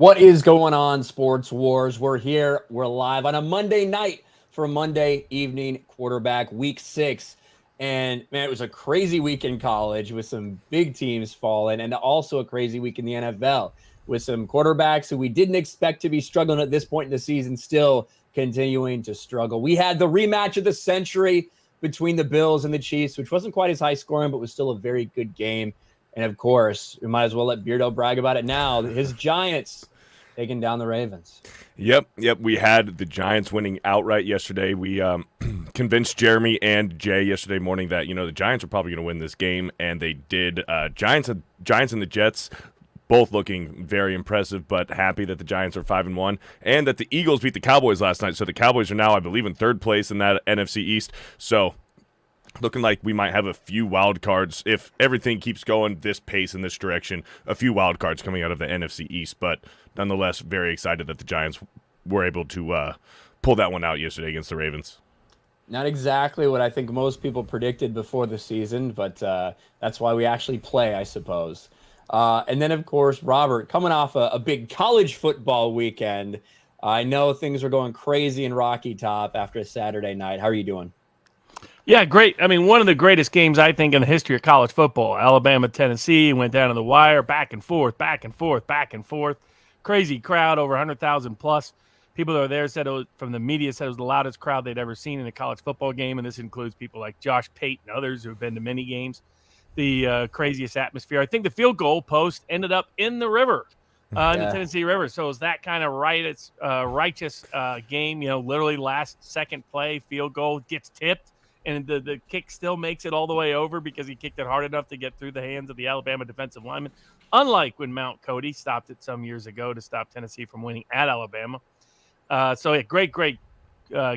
What is going on, Sports Wars? We're here. We're live on a Monday night for Monday evening quarterback week 6. And man, it was a crazy week in college with some big teams falling, and also a crazy week in the NFL with some quarterbacks who we didn't expect to be struggling at this point in the season still continuing to struggle. We had the rematch of the century between the Bills and the Chiefs, which wasn't quite as high scoring, but was still a very good game. And of course, we might as well let Beardo brag about it now. His Giants taking down the Ravens. Yep. We had the Giants winning outright yesterday. We convinced Jeremy and Jay yesterday morning that the Giants are probably going to win this game, and they did. Giants and the Jets both looking very impressive, but happy that the Giants are 5-1, and that the Eagles beat the Cowboys last night. So the Cowboys are now, I believe, in third place in that NFC East. So looking like we might have a few wild cards if everything keeps going this pace in this direction. A few wild cards coming out of the NFC East, but nonetheless, very excited that the Giants were able to pull that one out yesterday against the Ravens. Not exactly what I think most people predicted before the season, but that's why we actually play, I suppose. And then, of course, Robert, coming off a big college football weekend. I know things are going crazy in Rocky Top after Saturday night. How are you doing? Yeah, great. I mean, one of the greatest games, I think, in the history of college football. Alabama, Tennessee, went down to the wire, back and forth. Crazy crowd, over 100,000 plus. People that were there said from the media said it was the loudest crowd they'd ever seen in a college football game, and this includes people like Josh Pate and others who have been to many games. The craziest atmosphere. I think the field goal post ended up in the river, in the Tennessee River. So it was that kind of righteous game. Literally last second play, field goal gets tipped. And the kick still makes it all the way over because he kicked it hard enough to get through the hands of the Alabama defensive lineman. Unlike when Mount Cody stopped it some years ago to stop Tennessee from winning at Alabama. So a great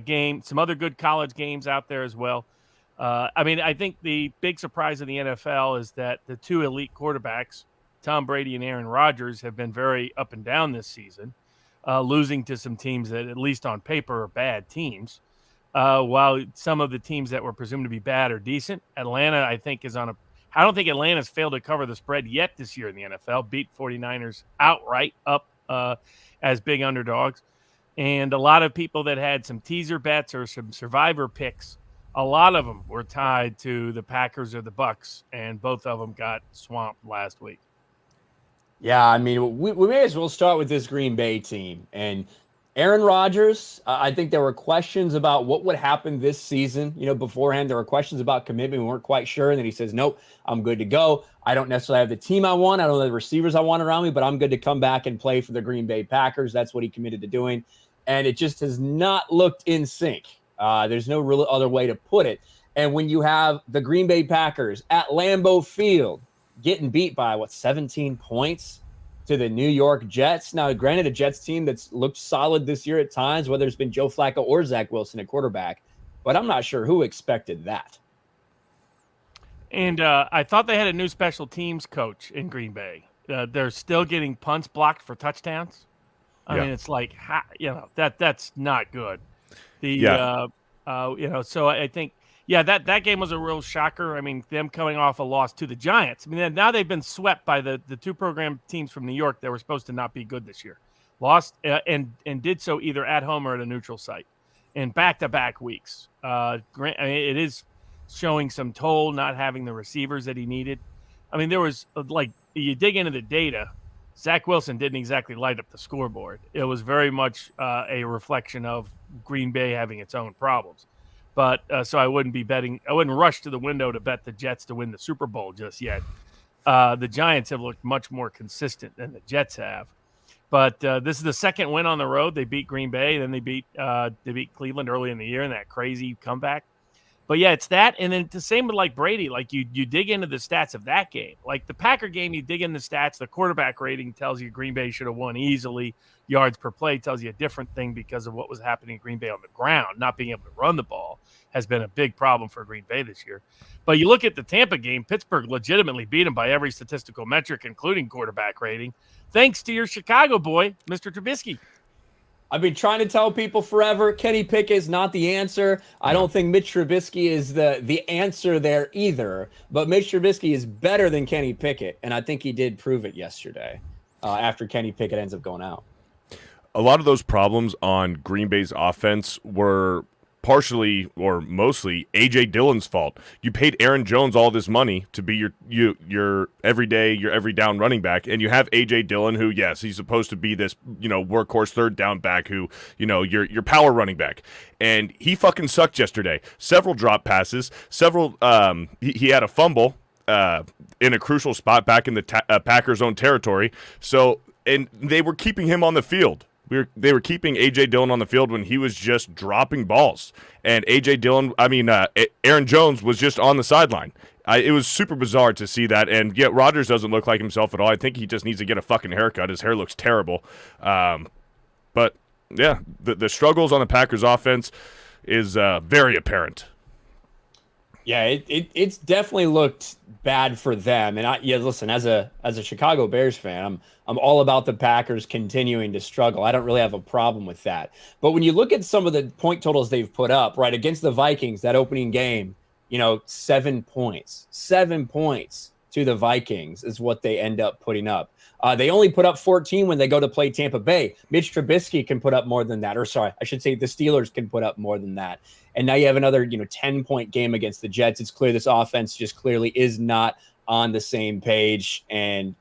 game. Some other good college games out there as well. I think the big surprise of the NFL is that the two elite quarterbacks, Tom Brady and Aaron Rodgers, have been very up and down this season, losing to some teams that, at least on paper, are bad teams. While some of the teams that were presumed to be bad are decent. Atlanta, I think, I don't think Atlanta's failed to cover the spread yet this year in the NFL. Beat 49ers outright up as big underdogs. And a lot of people that had some teaser bets or some survivor picks, a lot of them were tied to the Packers or the Bucs, and both of them got swamped last week. Yeah, I mean, we may as well start with this Green Bay team. And Aaron Rodgers, I think there were questions about what would happen this season. Beforehand, there were questions about commitment. We weren't quite sure. And then he says, nope, I'm good to go. I don't necessarily have the team I want. I don't have the receivers I want around me, but I'm good to come back and play for the Green Bay Packers. That's what he committed to doing. And it just has not looked in sync. There's no real other way to put it. And when you have the Green Bay Packers at Lambeau Field getting beat by, 17 points to the New York Jets. Now, granted, a Jets team that's looked solid this year at times, whether it's been Joe Flacco or Zach Wilson at quarterback, but I'm not sure who expected that. And I thought they had a new special teams coach in Green Bay. They're still getting punts blocked for touchdowns. I mean, it's like, that's not good. So I think, that game was a real shocker. I mean, them coming off a loss to the Giants. I mean, now they've been swept by the two program teams from New York that were supposed to not be good this year. Lost and did so either at home or at a neutral site in back-to-back weeks. It is showing some toll not having the receivers that he needed. I mean, there was, you dig into the data, Zach Wilson didn't exactly light up the scoreboard. It was very much a reflection of Green Bay having its own problems. But so I wouldn't rush to the window to bet the Jets to win the Super Bowl just yet. The Giants have looked much more consistent than the Jets have. But this is the second win on the road. They beat Green Bay, then they beat Cleveland early in the year in that crazy comeback. But yeah, it's that, and then the same with Brady. You dig into the stats of that game. Like the Packer game, you dig in the stats. The quarterback rating tells you Green Bay should have won easily. Yards per play tells you a different thing because of what was happening in Green Bay on the ground. Not being able to run the ball has been a big problem for Green Bay this year. But you look at the Tampa game, Pittsburgh legitimately beat them by every statistical metric, including quarterback rating, thanks to your Chicago boy, Mr. Trubisky. I've been trying to tell people forever, Kenny Pickett is not the answer. I don't think Mitch Trubisky is the answer there either. But Mitch Trubisky is better than Kenny Pickett, and I think he did prove it yesterday. after Kenny Pickett ends up going out. A lot of those problems on Green Bay's offense were partially or mostly A.J. Dillon's fault. You paid Aaron Jones all this money to be your every down running back, and you have A.J. Dillon, who, yes, he's supposed to be this, workhorse third down back who, your power running back. And he fucking sucked yesterday. Several drop passes, he had a fumble in a crucial spot back in the Packers' own territory. So, and they were keeping him on the field. They were keeping A.J. Dillon on the field when he was just dropping balls. And Aaron Jones was just on the sideline. It was super bizarre to see that. And yet Rodgers doesn't look like himself at all. I think he just needs to get a fucking haircut. His hair looks terrible. But, yeah, the struggles on the Packers offense is very apparent. Yeah, it's definitely looked bad for them. And listen, as a Chicago Bears fan, I'm all about the Packers continuing to struggle. I don't really have a problem with that. But when you look at some of the point totals they've put up, right, against the Vikings, that opening game, 7 points. 7 points to the Vikings is what they end up putting up. They only put up 14 when they go to play Tampa Bay. Mitch Trubisky can put up more than that. Or sorry, I should say the Steelers can put up more than that. And now you have another, 10-point game against the Jets. It's clear this offense just clearly is not on the same page. And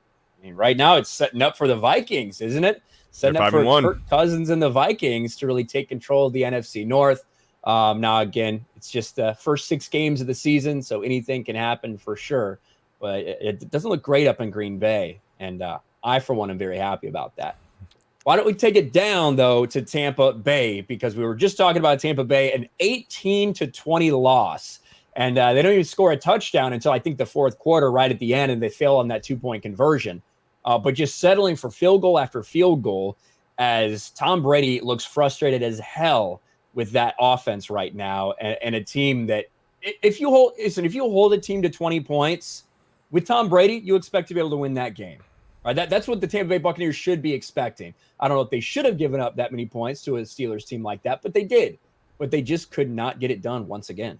right now it's setting up for the Vikings, isn't it? Setting up for Kirk Cousins and the Vikings to really take control of the NFC North. Now, again, it's just the first 6 games of the season, so anything can happen for sure. But it doesn't look great up in Green Bay. And I, for one, am very happy about that. Why don't we take it down, though, to Tampa Bay? Because we were just talking about Tampa Bay, an 18-20 loss. And they don't even score a touchdown until, I think, the fourth quarter right at the end, and they fail on that 2-point conversion. But just settling for field goal after field goal as Tom Brady looks frustrated as hell with that offense right now. And a team that, if you hold a team to 20 points, with Tom Brady, you expect to be able to win that game. Right? That's what the Tampa Bay Buccaneers should be expecting. I don't know if they should have given up that many points to a Steelers team like that, but they did. But they just could not get it done once again.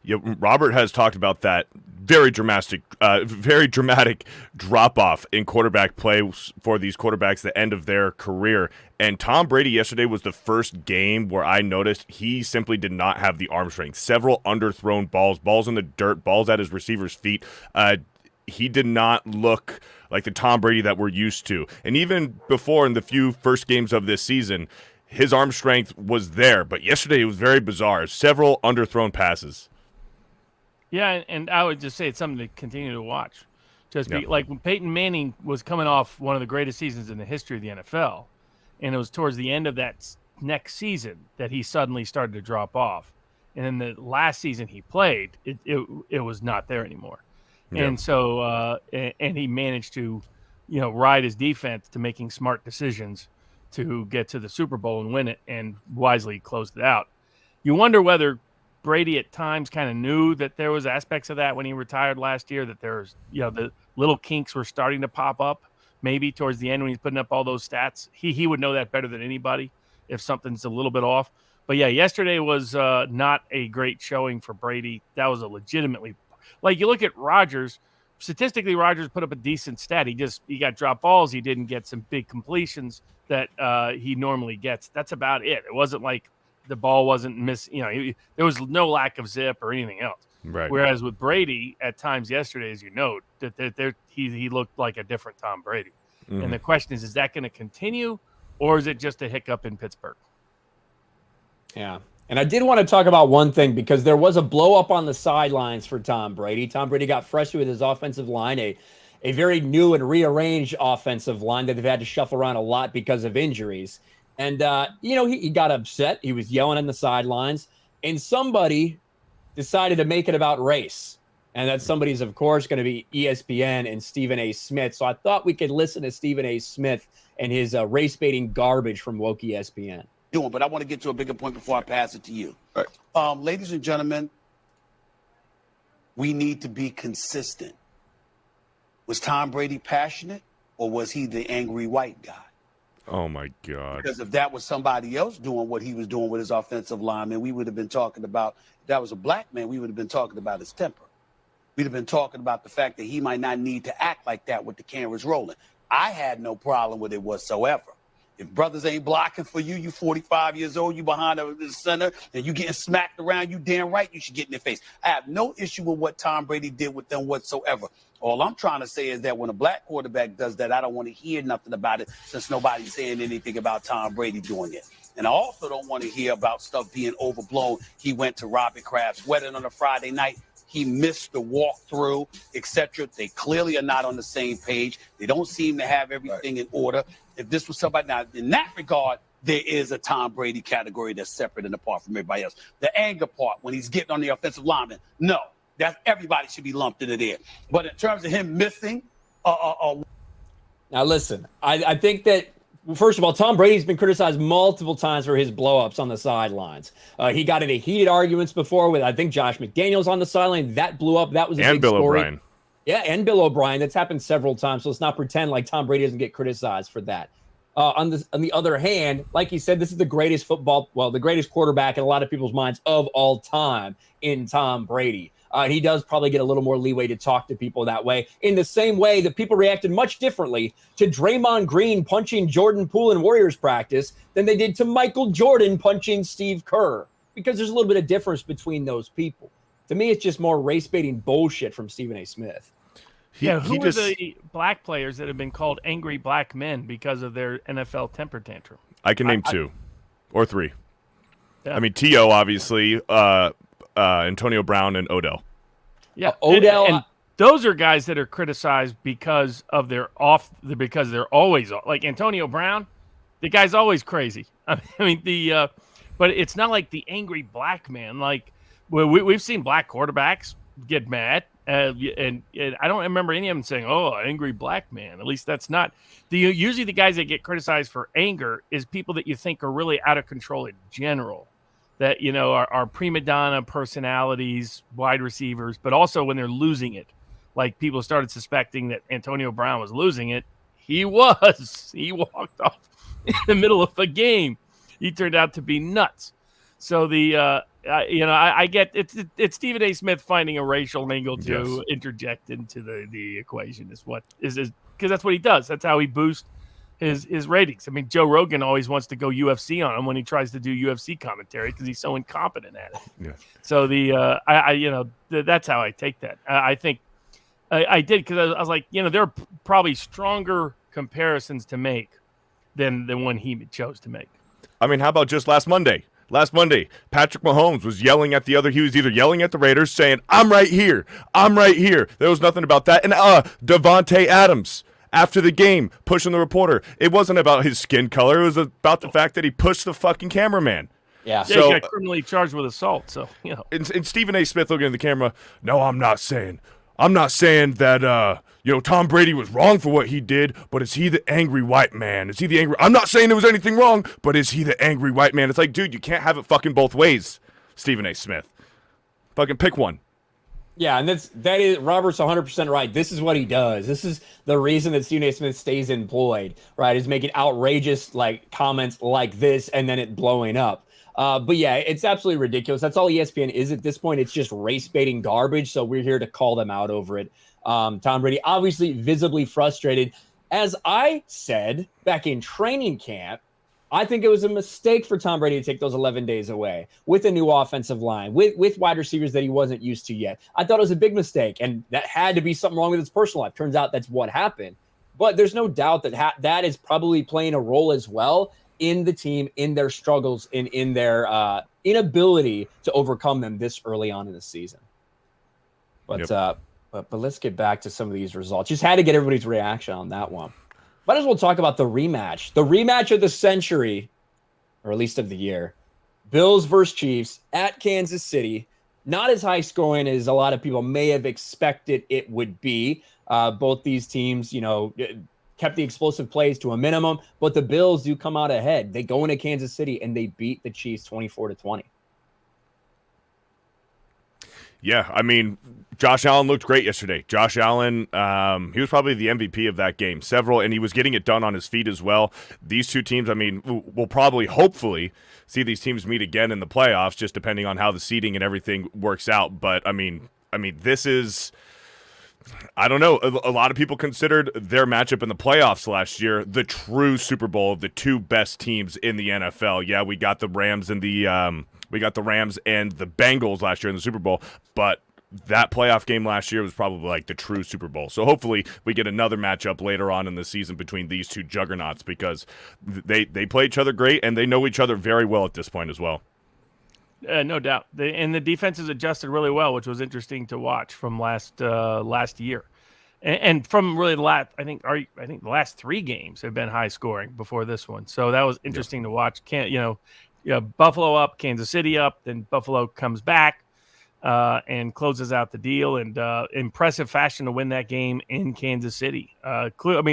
Yeah, Robert has talked about that very dramatic drop-off in quarterback play for these quarterbacks at the end of their career. And Tom Brady yesterday was the first game where I noticed he simply did not have the arm strength. Several underthrown balls in the dirt, balls at his receiver's feet. He did not look like the Tom Brady that we're used to. And even before, in the few first games of this season, his arm strength was there. But yesterday it was very bizarre. Several underthrown passes. Yeah, and I would just say it's something to continue to watch. Like when Peyton Manning was coming off one of the greatest seasons in the history of the NFL, and it was towards the end of that next season that he suddenly started to drop off. And in the last season he played, it was not there anymore. Yeah. And so and he managed to, ride his defense to making smart decisions to get to the Super Bowl and win it, and wisely closed it out. You wonder whether Brady at times kind of knew that there was aspects of that when he retired last year, that there's, the little kinks were starting to pop up maybe towards the end when he's putting up all those stats. He would know that better than anybody if something's a little bit off. But yeah, yesterday was not a great showing for Brady. That was a legitimately, like, you look at Rodgers, statistically Rodgers put up a decent stat. He got drop balls. He didn't get some big completions that he normally gets. That's about it. It wasn't like the ball wasn't there was no lack of zip or anything else. Right. Whereas with Brady, at times yesterday, as you note, that he looked like a different Tom Brady. Mm-hmm. And the question is that going to continue, or is it just a hiccup in Pittsburgh? Yeah. And I did want to talk about one thing, because there was a blow up on the sidelines for Tom Brady. Tom Brady got frustrated with his offensive line, a very new and rearranged offensive line that they've had to shuffle around a lot because of injuries. And, he got upset. He was yelling on the sidelines, and somebody decided to make it about race. And that somebody's, of course, going to be ESPN and Stephen A. Smith. So I thought we could listen to Stephen A. Smith and his race-baiting garbage from woke ESPN. But I want to get to a bigger point before I pass it to you. All right. Ladies and gentlemen, we need to be consistent. Was Tom Brady passionate, or was he the angry white guy? Oh, my God. Because if that was somebody else doing what he was doing with his offensive lineman, we would have been talking about, if that was a black man, we would have been talking about his temper. We'd have been talking about the fact that he might not need to act like that with the cameras rolling. I had no problem with it whatsoever. If brothers ain't blocking for you, you 45 years old, you behind the center, and you getting smacked around, you damn right you should get in their face. I have no issue with what Tom Brady did with them whatsoever. All I'm trying to say is that when a black quarterback does that, I don't want to hear nothing about it since nobody's saying anything about Tom Brady doing it. And I also don't want to hear about stuff being overblown. He went to Robert Kraft's wedding on a Friday night. He missed the walkthrough, etc. They clearly are not on the same page. They don't seem to have everything in order. If this was somebody, now in that regard, there is a Tom Brady category that's separate and apart from everybody else. The anger part, when he's getting on the offensive lineman, no, that everybody should be lumped into there. But in terms of him missing, now listen, I think that. First of all, Tom Brady's been criticized multiple times for his blow-ups on the sidelines. He got into heated arguments before with, I think, Josh McDaniels on the sideline. That blew up. That was a big Bill story. O'Brien. Yeah, and Bill O'Brien. That's happened several times, so let's not pretend like Tom Brady doesn't get criticized for that. On the other hand, like you said, this is the greatest the greatest quarterback in a lot of people's minds of all time in Tom Brady. He does probably get a little more leeway to talk to people that way. In the same way that people reacted much differently to Draymond Green punching Jordan Poole in Warriors practice than they did to Michael Jordan punching Steve Kerr, because there's a little bit of difference between those people. To me, it's just more race-baiting bullshit from Stephen A. Smith. Who are the black players that have been called angry black men because of their NFL temper tantrum? I can name 2 or 3. Yeah. I mean, T.O., obviously, Antonio Brown, and Odell. Yeah, Odell. And those are guys that are criticized because of because they're always like Antonio Brown. The guy's always crazy. I mean, but it's not like the angry black man. Like we've seen black quarterbacks get mad, and I don't remember any of them saying, "Oh, angry black man." At least that's not usually the guys that get criticized for anger is people that you think are really out of control in general. That, are prima donna personalities, wide receivers, but also when they're losing it. Like people started suspecting that Antonio Brown was losing it. He was. He walked off in the middle of a game. He turned out to be nuts. So I get it's Stephen A. Smith finding a racial angle to interject into the equation is because that's what he does. That's how he boosts his ratings. I mean, Joe Rogan always wants to go UFC on him when he tries to do UFC commentary because he's so incompetent at it. Yeah. So that's how I take that. I think I did because I was like, there are probably stronger comparisons to make than the one he chose to make. I mean, how about just last Monday? Last Monday, Patrick Mahomes was yelling at he was either yelling at the Raiders saying, I'm right here. There was nothing about that. And Devontae Adams, after the game, pushing the reporter. It wasn't about his skin color. It was about the fact that he pushed the fucking cameraman. Yeah. So, he got criminally charged with assault. So, And Stephen A. Smith looking at the camera, no, I'm not saying that, Tom Brady was wrong for what he did, but is he the angry white man? I'm not saying there was anything wrong, but is he the angry white man? It's like, dude, you can't have it fucking both ways, Stephen A. Smith. Fucking pick one. Yeah, and that is Robert's 100% right. This is what he does. This is the reason that Stephen A. Smith stays employed, right? Is making outrageous comments like this and then it blowing up. But yeah, it's absolutely ridiculous. That's all ESPN is at this point. It's just race baiting garbage. So we're here to call them out over it. Tom Brady obviously visibly frustrated. As I said back in training camp, I think it was a mistake for Tom Brady to take those 11 days away with a new offensive line, with wide receivers that he wasn't used to yet. I thought it was a big mistake, and that had to be something wrong with his personal life. Turns out that's what happened. But there's no doubt that that is probably playing a role as well in the team, in their struggles, in their inability to overcome them this early on in the season. But but let's get back to some of these results. Just had to get everybody's reaction on that one. Might as well talk about the rematch of the century, or at least of the year. Bills versus Chiefs at Kansas City. Not as high scoring as a lot of people may have expected it would be. Both these teams, kept the explosive plays to a minimum, but the Bills do come out ahead. They go into Kansas City and they beat the Chiefs 24-20. Yeah, I mean, Josh Allen looked great yesterday. Josh Allen, he was probably the MVP of that game. And he was getting it done on his feet as well. These two teams, I mean, we'll probably, hopefully, see these teams meet again in the playoffs, just depending on how the seeding and everything works out. But, I mean, this is I don't know. A lot of people considered their matchup in the playoffs last year the true Super Bowl of the two best teams in the NFL. Yeah, we got the Rams and the Bengals last year in the Super Bowl, but that playoff game last year was probably like the true Super Bowl. So hopefully we get another matchup later on in the season between these two juggernauts, because they play each other great and they know each other very well at this point as well. No doubt. And the defenses adjusted really well, which was interesting to watch from last year. And from really the last 3 games have been high scoring before this one. So that was interesting to watch. Buffalo up, Kansas City up, then Buffalo comes back and closes out the deal, and impressive fashion to win that game in Kansas City.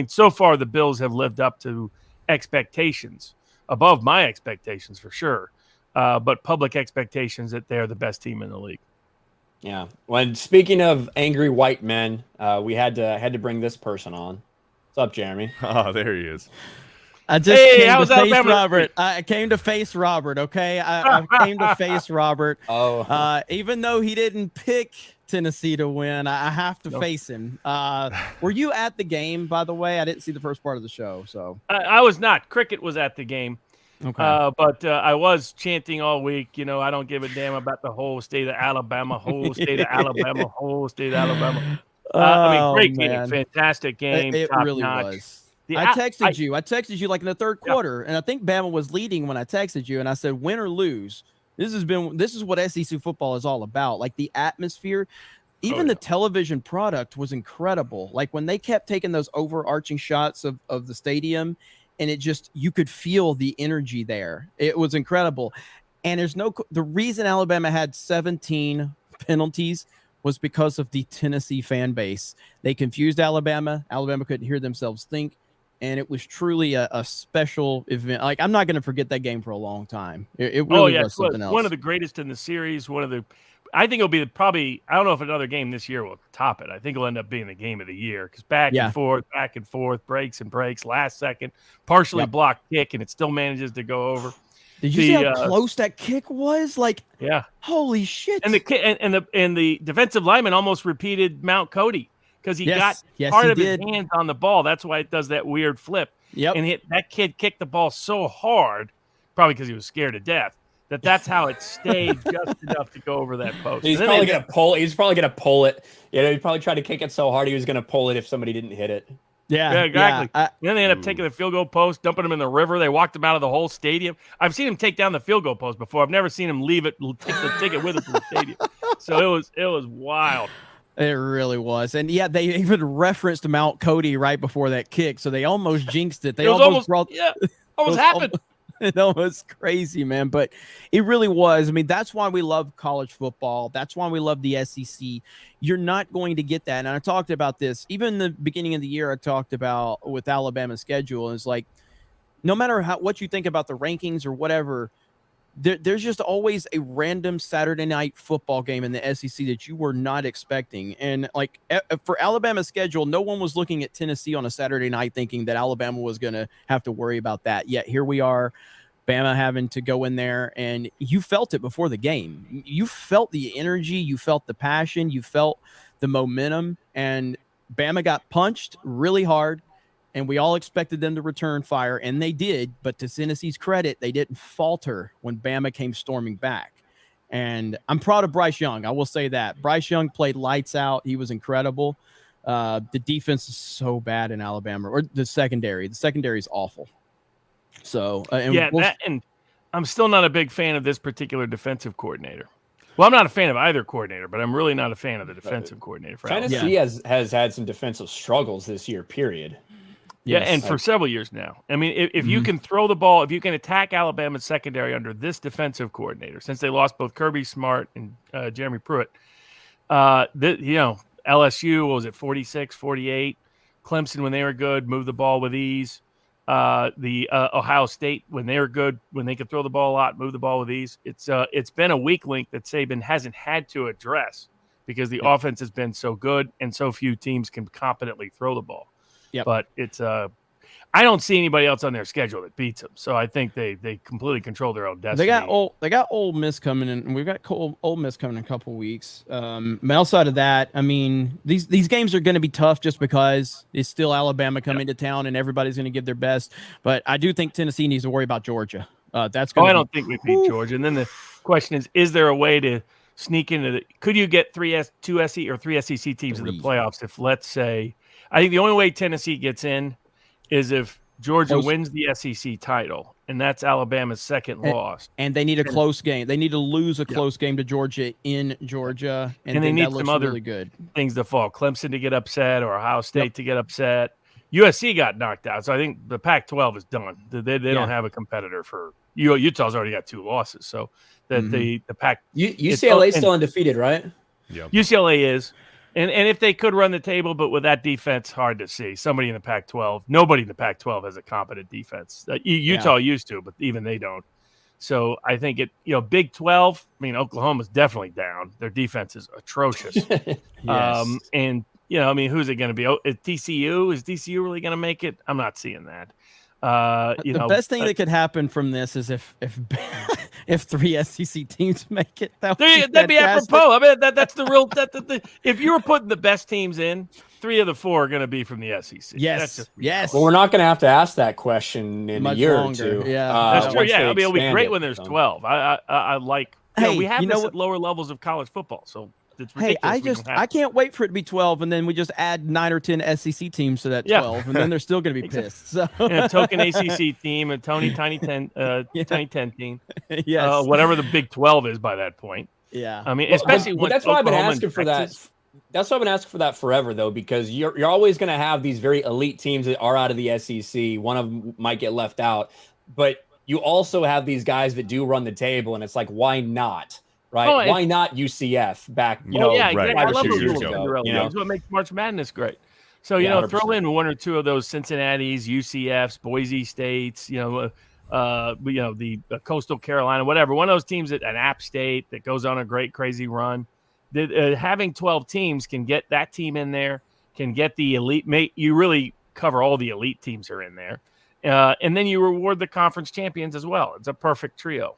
So far the Bills have lived up to expectations, above my expectations for sure. But public expectations that they're the best team in the league. Yeah. When speaking of angry white men, we had to bring this person on. What's up, Jeremy? Oh, there he is. I just came to face Robert. I came to face Robert, okay? I came to face Robert. Oh. Even though he didn't pick Tennessee to win, I have to face him. Were you at the game, by the way? I didn't see the first part of the show. So I was not. Cricket was at the game. Okay. But I was chanting all week, I don't give a damn about the whole state of Alabama, whole state of Alabama, whole state of Alabama. Great game, fantastic game. It really was. I texted you like in the third quarter, and I think Bama was leading when I texted you, and I said, win or lose, this is what SEC football is all about. Like the atmosphere, even the television product was incredible. Like when they kept taking those overarching shots of the stadium, and you could feel the energy there. It was incredible. And the reason Alabama had 17 penalties was because of the Tennessee fan base. They confused Alabama. Alabama couldn't hear themselves think. And it was truly a special event. Like, I'm not going to forget that game for a long time. It really was something else. One of the greatest in the series. I think it'll be I don't know if another game this year will top it. I think it'll end up being the game of the year, because back and forth, breaks and breaks, last second, partially blocked kick, and it still manages to go over. Did you see how close that kick was? Like, holy shit! And the defensive lineman almost repeated Mount Cody, because he got part of his hands on the ball. That's why it does that weird flip. Yep. And that kid kicked the ball so hard, probably because he was scared to death, that's how it stayed just enough to go over that post. He's probably gonna pull it. He probably tried to kick it so hard he was gonna pull it if somebody didn't hit it. Yeah, exactly. And then they end up taking the field goal post, dumping him in the river. They walked him out of the whole stadium. I've seen him take down the field goal post before. I've never seen him leave it, take it with him to the stadium. So it was wild. It really was. And they even referenced Mount Cody right before that kick, so they almost jinxed it. They almost happened. It was crazy, man. But it really was. I mean, that's why we love college football. That's why we love the SEC. You're not going to get that. And I talked about this even in the beginning of the year. I talked about with Alabama's schedule. It's like, no matter what you think about the rankings or whatever, there's just always a random Saturday night football game in the SEC that you were not expecting. And like for Alabama's schedule, no one was looking at Tennessee on a Saturday night thinking that Alabama was going to have to worry about that. Yet here we are, Bama having to go in there, and you felt it before the game. You felt the energy, you felt the passion, you felt the momentum, and Bama got punched really hard. And we all expected them to return fire, and they did. But to Tennessee's credit, they didn't falter when Bama came storming back. And I'm proud of Bryce Young. I will say that. Bryce Young played lights out. He was incredible. The defense is so bad in Alabama, or the secondary. The secondary is awful. So, and I'm still not a big fan of this particular defensive coordinator. Well, I'm not a fan of either coordinator, but I'm really not a fan of the defensive coordinator. For Tennessee has had some defensive struggles this year, period. Yeah, and for several years now. I mean, if you can throw the ball, if you can attack Alabama's secondary under this defensive coordinator, since they lost both Kirby Smart and Jeremy Pruitt, LSU, what was it, 46, 48? Clemson, when they were good, moved the ball with ease. The Ohio State, when they were good, when they could throw the ball a lot, move the ball with ease. It's been a weak link that Saban hasn't had to address because the offense has been so good and so few teams can competently throw the ball. Yep. But it's I don't see anybody else on their schedule that beats them. So I think they completely control their own destiny. They got Ole Miss coming in, and we've got Ole Miss coming in a couple weeks. But outside of that, I mean, these games are going to be tough just because it's still Alabama coming to town, and everybody's going to give their best. But I do think Tennessee needs to worry about Georgia. That's going. I don't think we beat Georgia. And then the question is there a way to sneak into the? Could you get three SEC teams in the playoffs? If, let's say, I think the only way Tennessee gets in is if Georgia wins the SEC title, and that's Alabama's second loss. And they need a close game. They need to lose a close game to Georgia in Georgia, and they need some other really good things to fall. Clemson to get upset, or Ohio State to get upset. USC got knocked out, so I think the Pac-12 is done. They don't have a competitor for Utah's already got 2 losses, so that the Pac UCLA still undefeated, right? Yeah, UCLA is. And if they could run the table, but with that defense, hard to see. Somebody in the Pac-12, nobody in the Pac-12 has a competent defense. Utah used to, but even they don't. So I think Big 12. I mean, Oklahoma's definitely down. Their defense is atrocious. Yes. And who's it going to be? Is TCU? Is TCU really going to make it? I'm not seeing that. The best thing that could happen from this is if if 3 SEC teams make it, that'd be apropos. I mean, that's the real. If you were putting the best teams in, 3 of the 4 are going to be from the SEC. Yes. Well, we're not going to have to ask that question in Much a year longer. or 2. Yeah, that's true. Yeah, it'll be great when there's 12. I like. Hey, we have this at lower levels of college football, so. Hey, I can't wait for it to be 12, and then we just add 9 or 10 SEC teams to that 12, and then they're still going to be pissed. So. A token ACC team, a Tiny 10 team, yes, whatever the Big 12 is by that point. Yeah, I mean, especially when that's why I've been asking for that. That's why I've been asking for that forever, though, because you're always going to have these very elite teams that are out of the SEC. One of them might get left out, but you also have these guys that do run the table, and it's like, why not? Right? Why not UCF back? Exactly. I love those years ago. That's what makes March Madness great. So throw in 1 or 2 of those Cincinnati's, UCFs, Boise States, the Coastal Carolina, whatever. One of those teams an App State that goes on a great crazy run. Having 12 teams can get that team in there, can get the elite. You really cover all the elite teams are in there, and then you reward the conference champions as well. It's a perfect trio.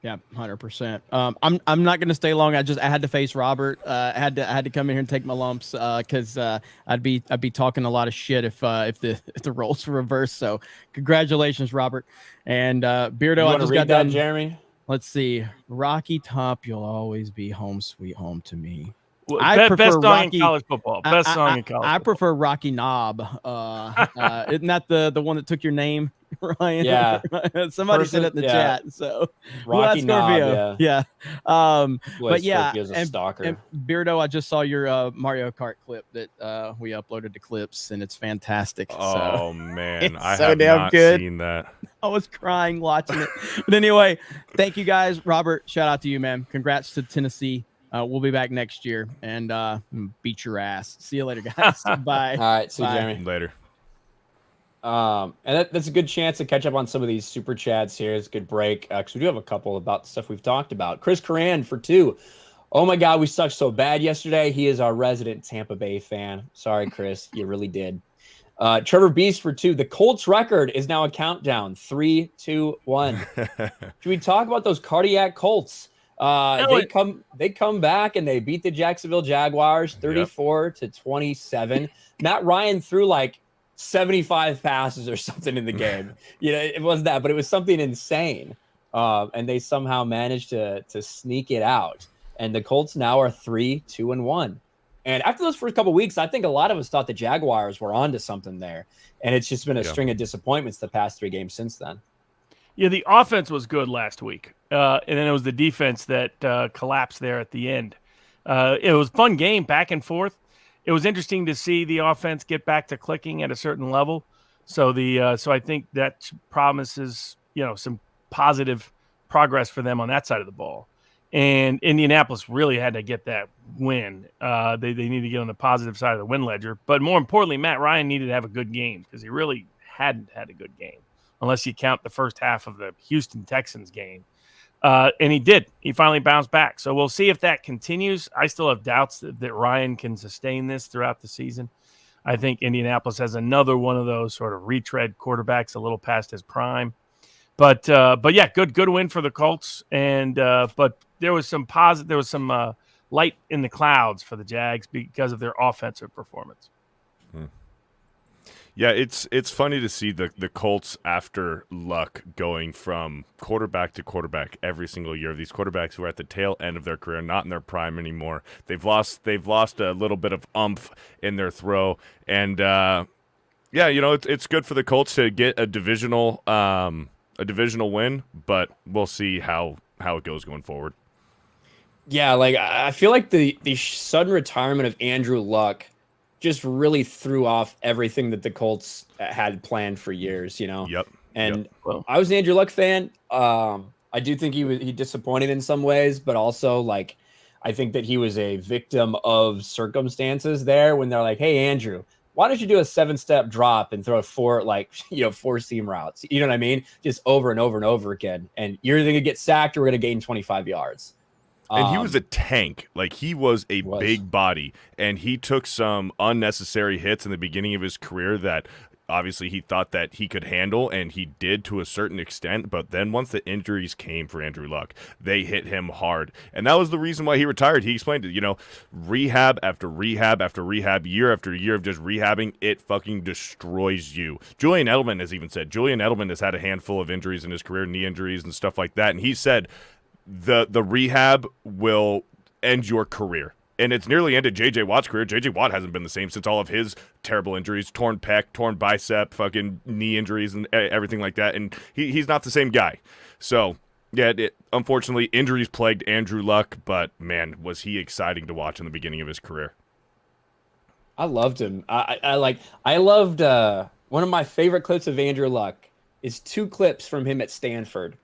Yeah, 100%. I'm not going to stay long. I had to face Robert. I had to come in here and take my lumps because I'd be talking a lot of shit if the roles were reversed. So congratulations, Robert. And Beardo, I just got done. Jeremy. Let's see. Rocky Top, you'll always be home, sweet home to me. Well, I prefer best song in college football. Best song in college. I prefer Rocky Knob. Isn't that the one that took your name, Ryan? Yeah. Somebody said it in the chat. So Rocky Knob. Yeah. But yeah, and Beardo, I just saw your Mario Kart clip that we uploaded to Clips, and it's fantastic. Oh man, I so have damn not good. seen that. I was crying watching it. But anyway, thank you guys. Robert, shout out to you, man. Congrats to Tennessee. We'll be back next year and beat your ass. See you later, guys. Bye. All right. See you, Jeremy. Later. And that's a good chance to catch up on some of these super chats here. It's a good break because we do have a couple about the stuff we've talked about. Chris Coran for 2. Oh my God, we sucked so bad yesterday. He is our resident Tampa Bay fan. Sorry, Chris, you really did. Trevor Beast for 2. The Colts record is now a countdown. 3, 2, 1. Should we talk about those cardiac Colts? They come back and they beat the Jacksonville Jaguars 34-27. Matt Ryan threw like 75 passes or something in the game. It wasn't that, but it was something insane. And they somehow managed to sneak it out. And the Colts now are 3-2-1. And after those first couple of weeks, I think a lot of us thought the Jaguars were onto something there. And it's just been a string of disappointments the past 3 games since then. Yeah, the offense was good last week. And then it was the defense that collapsed there at the end. It was a fun game, back and forth. It was interesting to see the offense get back to clicking at a certain level. So I think that promises, some positive progress for them on that side of the ball. And Indianapolis really had to get that win. They need to get on the positive side of the win ledger. But more importantly, Matt Ryan needed to have a good game because he really hadn't had a good game, unless you count the first half of the Houston Texans game. And he did. He finally bounced back. So we'll see if that continues. I still have doubts that Ryan can sustain this throughout the season. I think Indianapolis has another one of those sort of retread quarterbacks a little past his prime. But yeah, good win for the Colts. And but there was some light in the clouds for the Jags because of their offensive performance. Yeah, it's funny to see the Colts after Luck going from quarterback to quarterback every single year. These quarterbacks who are at the tail end of their career, not in their prime anymore. They've lost a little bit of umph in their throw, and yeah, it's good for the Colts to get a divisional win, but we'll see how it goes going forward. Yeah, like I feel like the sudden retirement of Andrew Luck just really threw off everything that the Colts had planned for years, Yep. And I was an Andrew Luck fan. I do think he disappointed in some ways, but also like I think that he was a victim of circumstances there when they're like, "Hey, Andrew, why don't you do a 7-step drop and throw 4 seam routes?" You know what I mean? Just over and over and over again. And you're either gonna get sacked or we're gonna gain 25 yards. And he was a tank. Like, he was a big body, and he took some unnecessary hits in the beginning of his career that obviously he thought that he could handle, and he did to a certain extent. But then once the injuries came for Andrew Luck, they hit him hard. And that was the reason why he retired. He explained it, rehab after rehab after rehab, year after year of just rehabbing, it fucking destroys you. Julian Edelman has even said, Julian Edelman has had a handful of injuries in his career, knee injuries and stuff like that. And he said, the rehab will end your career. And it's nearly ended J.J. Watt's career. J.J. Watt hasn't been the same since all of his terrible injuries, torn pec, torn bicep, fucking knee injuries and everything like that. And he's not the same guy. So, yeah, unfortunately, injuries plagued Andrew Luck, but, man, was he exciting to watch in the beginning of his career. I loved him. I loved one of my favorite clips of Andrew Luck is 2 clips from him at Stanford.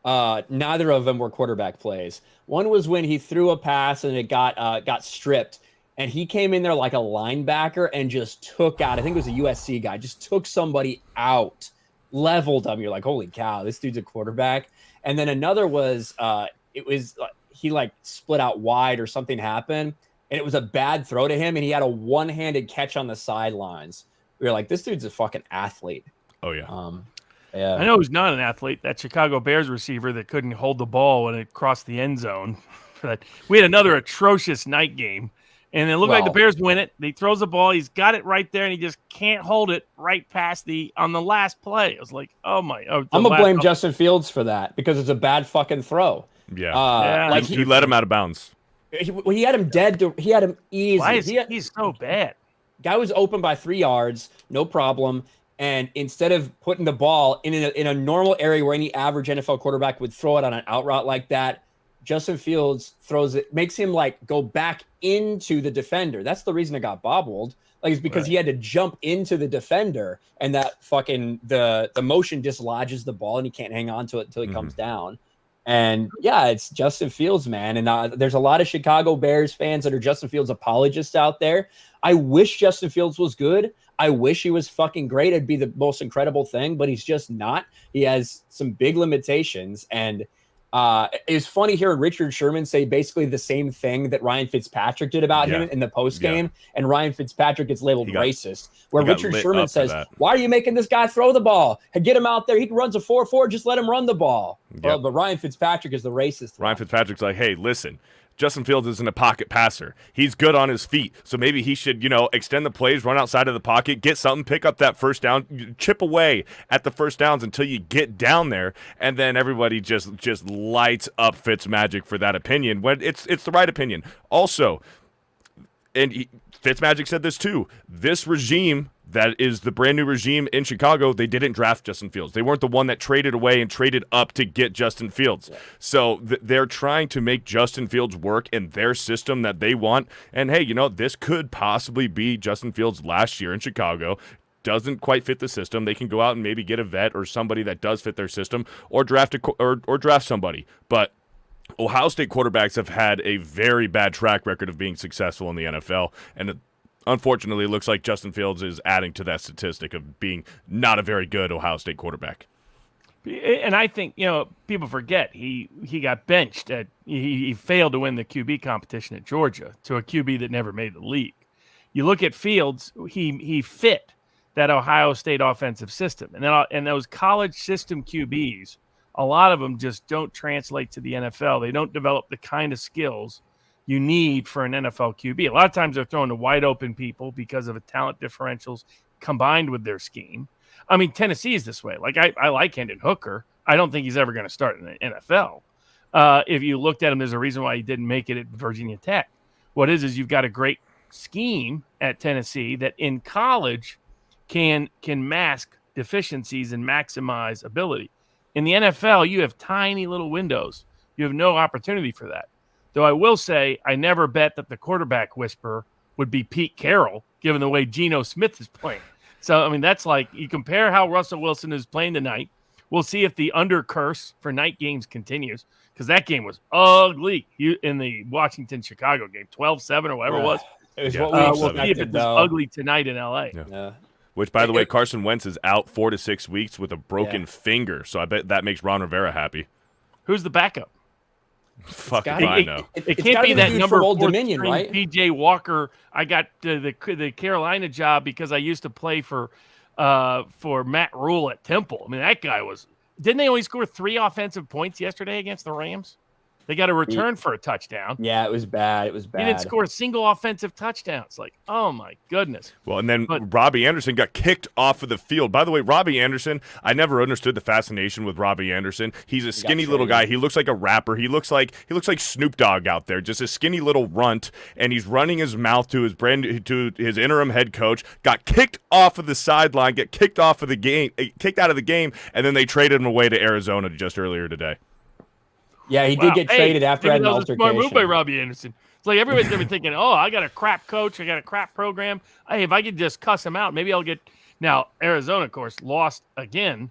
Neither of them were quarterback plays. One was when he threw a pass and it got stripped, and he came in there like a linebacker and just took out, I think it was a USC guy, just took somebody out, leveled him. You're like, holy cow, this dude's a quarterback. And then another was he like split out wide or something happened, and it was a bad throw to him, and he had a one-handed catch on the sidelines. We were like, this dude's a fucking athlete. Oh yeah. Yeah. I know he's not an athlete. That Chicago Bears receiver that couldn't hold the ball when it crossed the end zone. We had another atrocious night game, and it looked like the Bears win it. He throws the ball. He's got it right there, and he just can't hold it right past on the last play. I was like, oh, my. I'm going to blame Justin Fields for that because it's a bad fucking throw. Yeah. Like he let him out of bounds. He had him dead. He had him easy. He's so bad. Guy was open by 3 yards, no problem. And instead of putting the ball in a normal area where any average NFL quarterback would throw it on an out route like that, Justin Fields throws it, makes him like go back into the defender. That's the reason it got bobbled. Like, it's because he had to jump into the defender, and that fucking the motion dislodges the ball, and he can't hang on to it until he comes down. And yeah, it's Justin Fields, man. And there's a lot of Chicago Bears fans that are Justin Fields apologists out there. I wish Justin Fields was good. I wish he was fucking great. It'd be the most incredible thing, but he's just not. He has some big limitations. And it's funny hearing Richard Sherman say basically the same thing that Ryan Fitzpatrick did about him in the post game. And Ryan Fitzpatrick gets labeled racist, where Richard Sherman says, why are you making this guy throw the ball? Get him out there. He runs a 4.4. Just let him run the ball. Well, but Ryan Fitzpatrick is the racist. Ryan Fitzpatrick's like, hey, listen, Justin Fields isn't a pocket passer. He's good on his feet. So maybe he should, extend the plays, run outside of the pocket, get something, pick up that first down, chip away at the first downs until you get down there. And then everybody just lights up Fitzmagic for that opinion when it's the right opinion. Also, Fitzmagic said this too, this regime that is the brand new regime in Chicago, they didn't draft Justin Fields. They weren't the one that traded away and traded up to get Justin Fields. Yeah. So they're trying to make Justin Fields work in their system that they want. And hey, this could possibly be Justin Fields' last year in Chicago. Doesn't quite fit the system. They can go out and maybe get a vet or somebody that does fit their system, or draft or draft somebody. But Ohio State quarterbacks have had a very bad track record of being successful in the NFL, and unfortunately, it looks like Justin Fields is adding to that statistic of being not a very good Ohio State quarterback. And I think, people forget he got benched. He failed to win the QB competition at Georgia to a QB that never made the league. You look at Fields, he fit that Ohio State offensive system. And those college system QBs, a lot of them just don't translate to the NFL. They don't develop the kind of skills you need for an NFL QB. A lot of times they're thrown to wide open people because of a talent differentials combined with their scheme. I mean, Tennessee is this way. Like, I like Hendon Hooker. I don't think he's ever going to start in the NFL. If you looked at him, there's a reason why he didn't make it at Virginia Tech. What is you've got a great scheme at Tennessee that in college can mask deficiencies and maximize ability. In the NFL, you have tiny little windows. You have no opportunity for that. Though I will say, I never bet that the quarterback whisperer would be Pete Carroll, given the way Geno Smith is playing. So, I mean, that's like, you compare how Russell Wilson is playing tonight. We'll see if the under curse for night games continues, because that game was ugly in the Washington-Chicago game, 12-7 or whatever it was. It was Yeah. what we We'll expected, see if it was though. ugly tonight in L.A. Yeah. Which, by the way, Carson Wentz is out 4 to 6 weeks with a broken finger, so I bet that makes Ron Rivera happy. Who's the backup? Fucking gotta- I know. It It's can't gotta be the that dude number from Old 4 Dominion, string right? PJ Walker. I got the Carolina job because I used to play for Matt Rule at Temple. I mean, that guy was. Didn't they only score 3 offensive points yesterday against the Rams? They got a return for a touchdown. Yeah, it was bad. It was bad. He didn't score a single offensive touchdown. It's like, oh my goodness. Well, and then But- Robbie Anderson got kicked off of the field. By the way, Robbie Anderson, I never understood the fascination with Robbie Anderson. He's a skinny little guy. He looks like a rapper. He looks like Snoop Dogg out there, just a skinny little runt, and he's running his mouth to his interim head coach. Got kicked off of the sideline, kicked out of the game, and then they traded him away to Arizona just earlier today. Yeah, he did get traded after maybe an that was a smart move by altercation. Robbie Anderson. It's like everybody's gonna be thinking, "Oh, I got a crap coach, I got a crap program. Hey, if I could just cuss him out, maybe I'll get." Now Arizona, of course, lost again.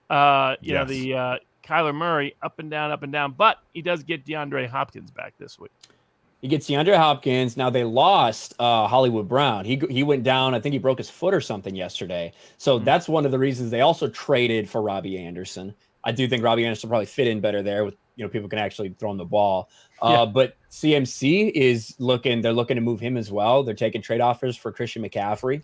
You know, the Kyler Murray up and down, but he does get DeAndre Hopkins back this week. He gets DeAndre Hopkins. Now they lost Hollywood Brown. He went down. I think he broke his foot or something yesterday. So that's one of the reasons they also traded for Robbie Anderson. I do think Robbie Anderson probably fit in better there with, people can actually throw him the ball. But CMC is looking to move him as well. They're taking trade offers for Christian McCaffrey.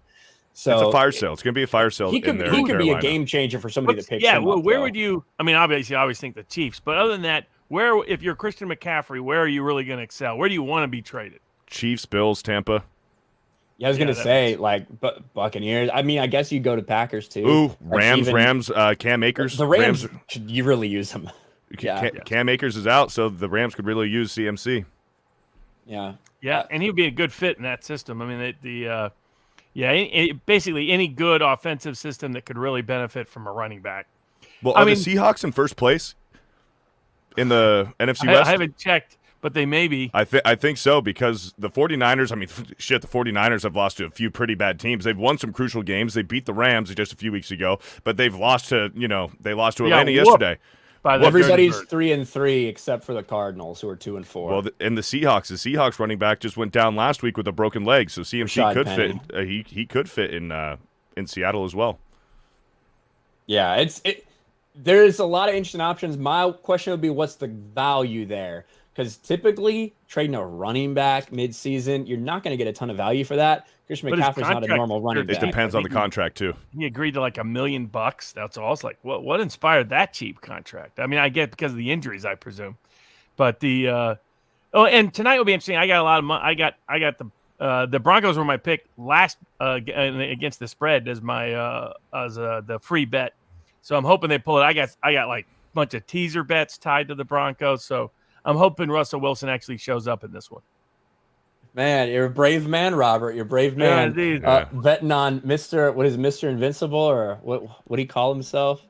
So It's a fire sale. It's going to be a fire sale he in could there. be in a Carolina. game changer for somebody to pick. Yeah, him well, up, where though. would you? I mean, obviously, I always think the Chiefs, but other than that, where if you're Christian McCaffrey, where are you really going to excel? Where do you want to be traded? Chiefs, Bills, Tampa. Yeah, I was gonna say Buccaneers. I mean, I guess you go to Packers too. Ooh, Like Rams, Cam Akers. The Rams could you really use them? Yeah. Cam Akers is out, so the Rams could really use CMC. Yeah. Yeah, and he'd be a good fit in that system. I mean, basically any good offensive system that could really benefit from a running back. Well, are the Seahawks in first place in the NFC West? I haven't checked, but they may be. I think so, because the 49ers, I mean, the 49ers have lost to a few pretty bad teams. They've won some crucial games. They beat the Rams just a few weeks ago, but they've lost to, Atlanta yesterday. Everybody's 3-3 except for the Cardinals, who are 2-4. Well, and the Seahawks running back just went down last week with a broken leg, so CMC Rashad could Penny. fit. He could fit in Seattle as well. Yeah, there's a lot of interesting options. My question would be, what's the value there? Because typically trading a running back mid-season, you're not going to get a ton of value for that. Christian But his McCaffrey's not a contract- normal running It back. depends on the contract too. He agreed to like $1 million. That's all. It's like, what inspired that cheap contract? I mean, I get because of the injuries, I presume. But and tonight will be interesting. I got a lot of money. I got the Broncos were my pick last against the spread as my the free bet. So I'm hoping they pull it. I got like a bunch of teaser bets tied to the Broncos. So I'm hoping Russell Wilson actually shows up in this one. Man, you're a brave man, Robert. You're a brave man. indeed. Betting on Mr. Invincible, or what do he call himself?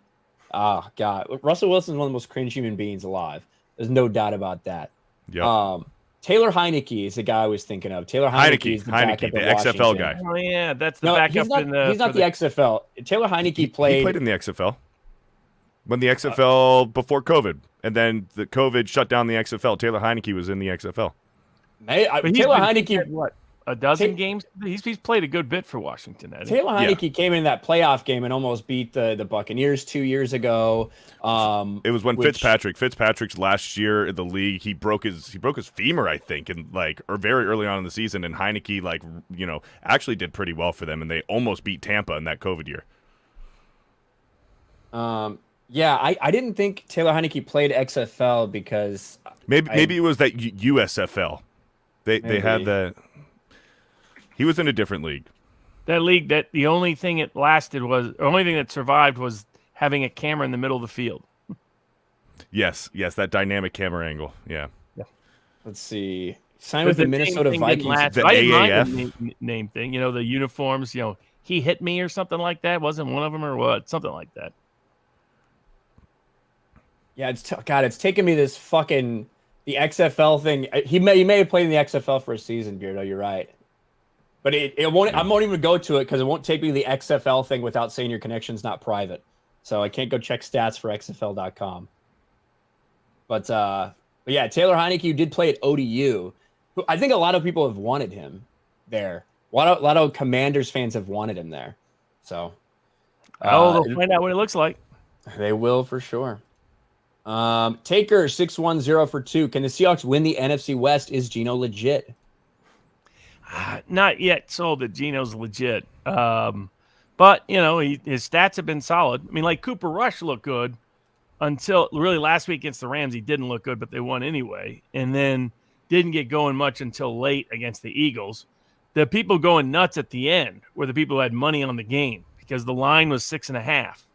Oh, God. Russell Wilson's one of the most cringe human beings alive. There's no doubt about that. Yep. Taylor Heineke is the guy I was thinking of. Taylor Heineke is the backup the at XFL Washington. guy. Oh yeah, that's the No, backup. he's not the XFL. Taylor Heineke He played played in the XFL. When the XFL before COVID, and then the COVID shut down the XFL. Taylor Heineke was in the XFL. But he's Taylor been- Heineke. what? a dozen games. He's played a good bit for Washington. Taylor Heineke came in that playoff game and almost beat the Buccaneers 2 years ago. It was when Fitzpatrick's last year in the league, he broke his femur, I think, or very early on in the season, and Heineke actually did pretty well for them, and they almost beat Tampa in that COVID year. Yeah, I didn't think Taylor Heineke played XFL because maybe it was that USFL. They had that. He was in a different league. That league, that the only thing the only thing that survived was having a camera in the middle of the field. Yes, that dynamic camera angle. Yeah. Let's see. Signed with the Minnesota Vikings. The I didn't AAF mind the name thing. The uniforms. He hit me or something like that. Wasn't one of them or what? Something like that. Yeah, it's taken me this fucking the XFL thing. He may have played in the XFL for a season, Beardo. You're right, but it won't. I won't even go to it because it won't take me to the XFL thing without saying your connection's not private. So I can't go check stats for XFL.com. But yeah, Taylor Heineke, who did play at ODU, who I think a lot of people have wanted him there. A lot of Commanders fans have wanted him there. So they'll find out what it looks like. They will for sure. Taker 610 for 2. Can the Seahawks win the NFC West? Is Geno legit? Not yet sold that Geno's legit. But his stats have been solid. I mean, like Cooper Rush looked good until really last week against the Rams. He didn't look good, but they won anyway. And then didn't get going much until late against the Eagles. The people going nuts at the end were the people who had money on the game because the line was 6.5.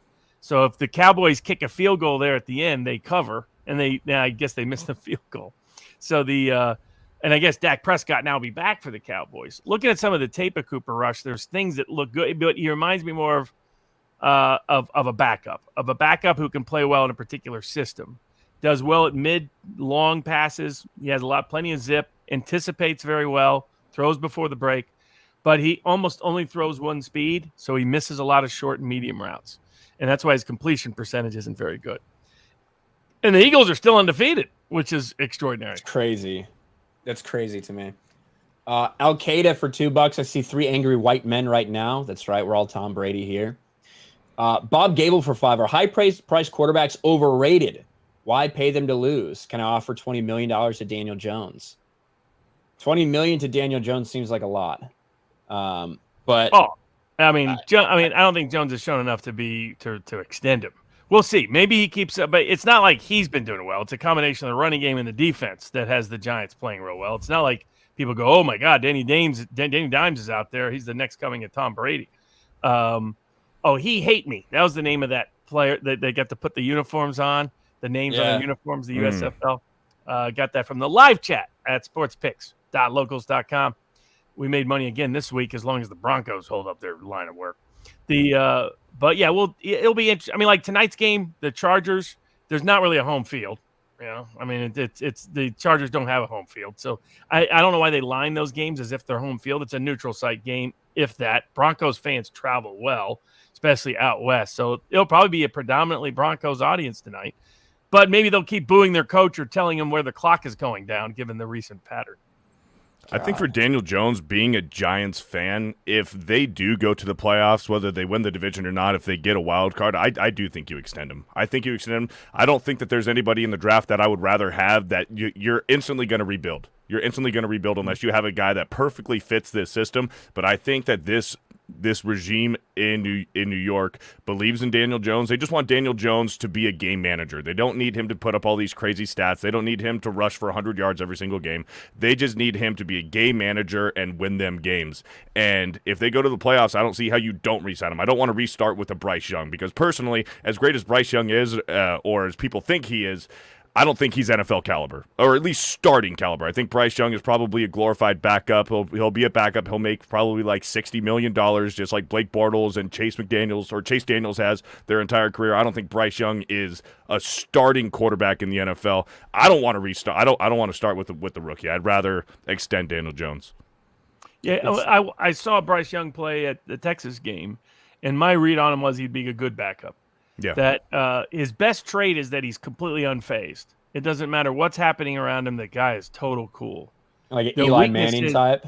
So if the Cowboys kick a field goal there at the end, they cover, and I guess they missed the field goal. So and I guess Dak Prescott now will be back for the Cowboys. Looking at some of the tape of Cooper Rush, there's things that look good, but he reminds me more of a backup who can play well in a particular system. Does well at mid-long passes. He has plenty of zip, anticipates very well, throws before the break, but he almost only throws one speed, so he misses a lot of short and medium routes. And that's why his completion percentage isn't very good. And the Eagles are still undefeated, which is extraordinary. It's crazy. That's crazy to me. Al Qaeda for $2. I see 3 angry white men right now. That's right. We're all Tom Brady here. Bob Gable for 5. Are high-priced quarterbacks overrated? Why pay them to lose? Can I offer $20 million to Daniel Jones? $20 million to Daniel Jones seems like a lot. But I don't think Jones has shown enough to extend him. We'll see. Maybe he keeps up, but it's not like he's been doing well. It's a combination of the running game and the defense that has the Giants playing real well. It's not like people go, "Oh my God, Danny Dimes is out there. He's the next coming of Tom Brady." He hate me. That was the name of that player that they got to put the uniforms on. The names on the uniforms, the USFL. Got that from the live chat at sportspicks.locals.com. We made money again this week as long as the Broncos hold up their line of work. But yeah, it'll be interesting. I mean, like tonight's game, the Chargers, there's not really a home field. It's the Chargers don't have a home field. So I don't know why they line those games as if they're home field. It's a neutral site game, if that. Broncos fans travel well, especially out west. So it'll probably be a predominantly Broncos audience tonight. But maybe they'll keep booing their coach or telling him where the clock is going down, given the recent pattern. I think for Daniel Jones, being a Giants fan, if they do go to the playoffs, whether they win the division or not, if they get a wild card, I do think you extend him. I think you extend him. I don't think that there's anybody in the draft that I would rather have that you're instantly going to rebuild. You're instantly going to rebuild unless you have a guy that perfectly fits this system. But I think that this regime in New York believes in Daniel Jones. They just want Daniel Jones to be a game manager. They don't need him to put up all these crazy stats. They don't need him to rush for 100 yards every single game. They just need him to be a game manager and win them games. And if they go to the playoffs, I don't see how you don't re-sign him. I don't want to restart with a Bryce Young because personally, as great as Bryce Young is, or as people think he is, I don't think he's NFL caliber, or at least starting caliber. I think Bryce Young is probably a glorified backup. He'll be a backup. He'll make probably like $60 million, just like Blake Bortles and Chase Daniels has their entire career. I don't think Bryce Young is a starting quarterback in the NFL. I don't want to restart. I don't want to start with the rookie. I'd rather extend Daniel Jones. Yeah, I saw Bryce Young play at the Texas game, and my read on him was he'd be a good backup. Yeah. That his best trait is that he's completely unfazed. It doesn't matter what's happening around him. The guy is total cool. Like an Eli Manning type?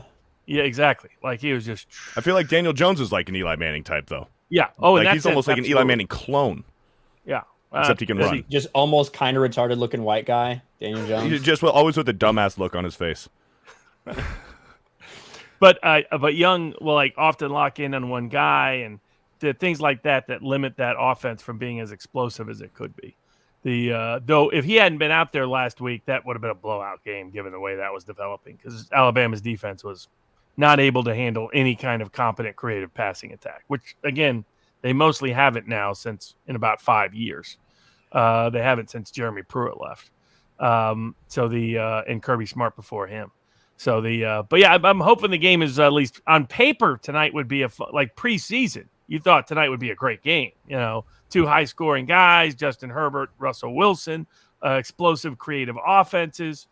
Yeah, exactly. Like he was just. I feel like Daniel Jones is like an Eli Manning type, though. Yeah. Oh, like and he's almost like an Eli Manning clone. Yeah. Except he can run. Just almost kind of retarded looking white guy, Daniel Jones. Just always with a dumbass look on his face. But Young will like often lock in on one guy and things like that limit that offense from being as explosive as it could be. Though if he hadn't been out there last week, that would have been a blowout game given the way that was developing because Alabama's defense was not able to handle any kind of competent creative passing attack, which again they mostly haven't now since in about 5 years. They haven't since Jeremy Pruitt left. And Kirby Smart before him. But yeah, I'm hoping the game is at least on paper tonight would be like preseason. You thought tonight would be a great game. Two high scoring guys, Justin Herbert, Russell Wilson, explosive creative offenses,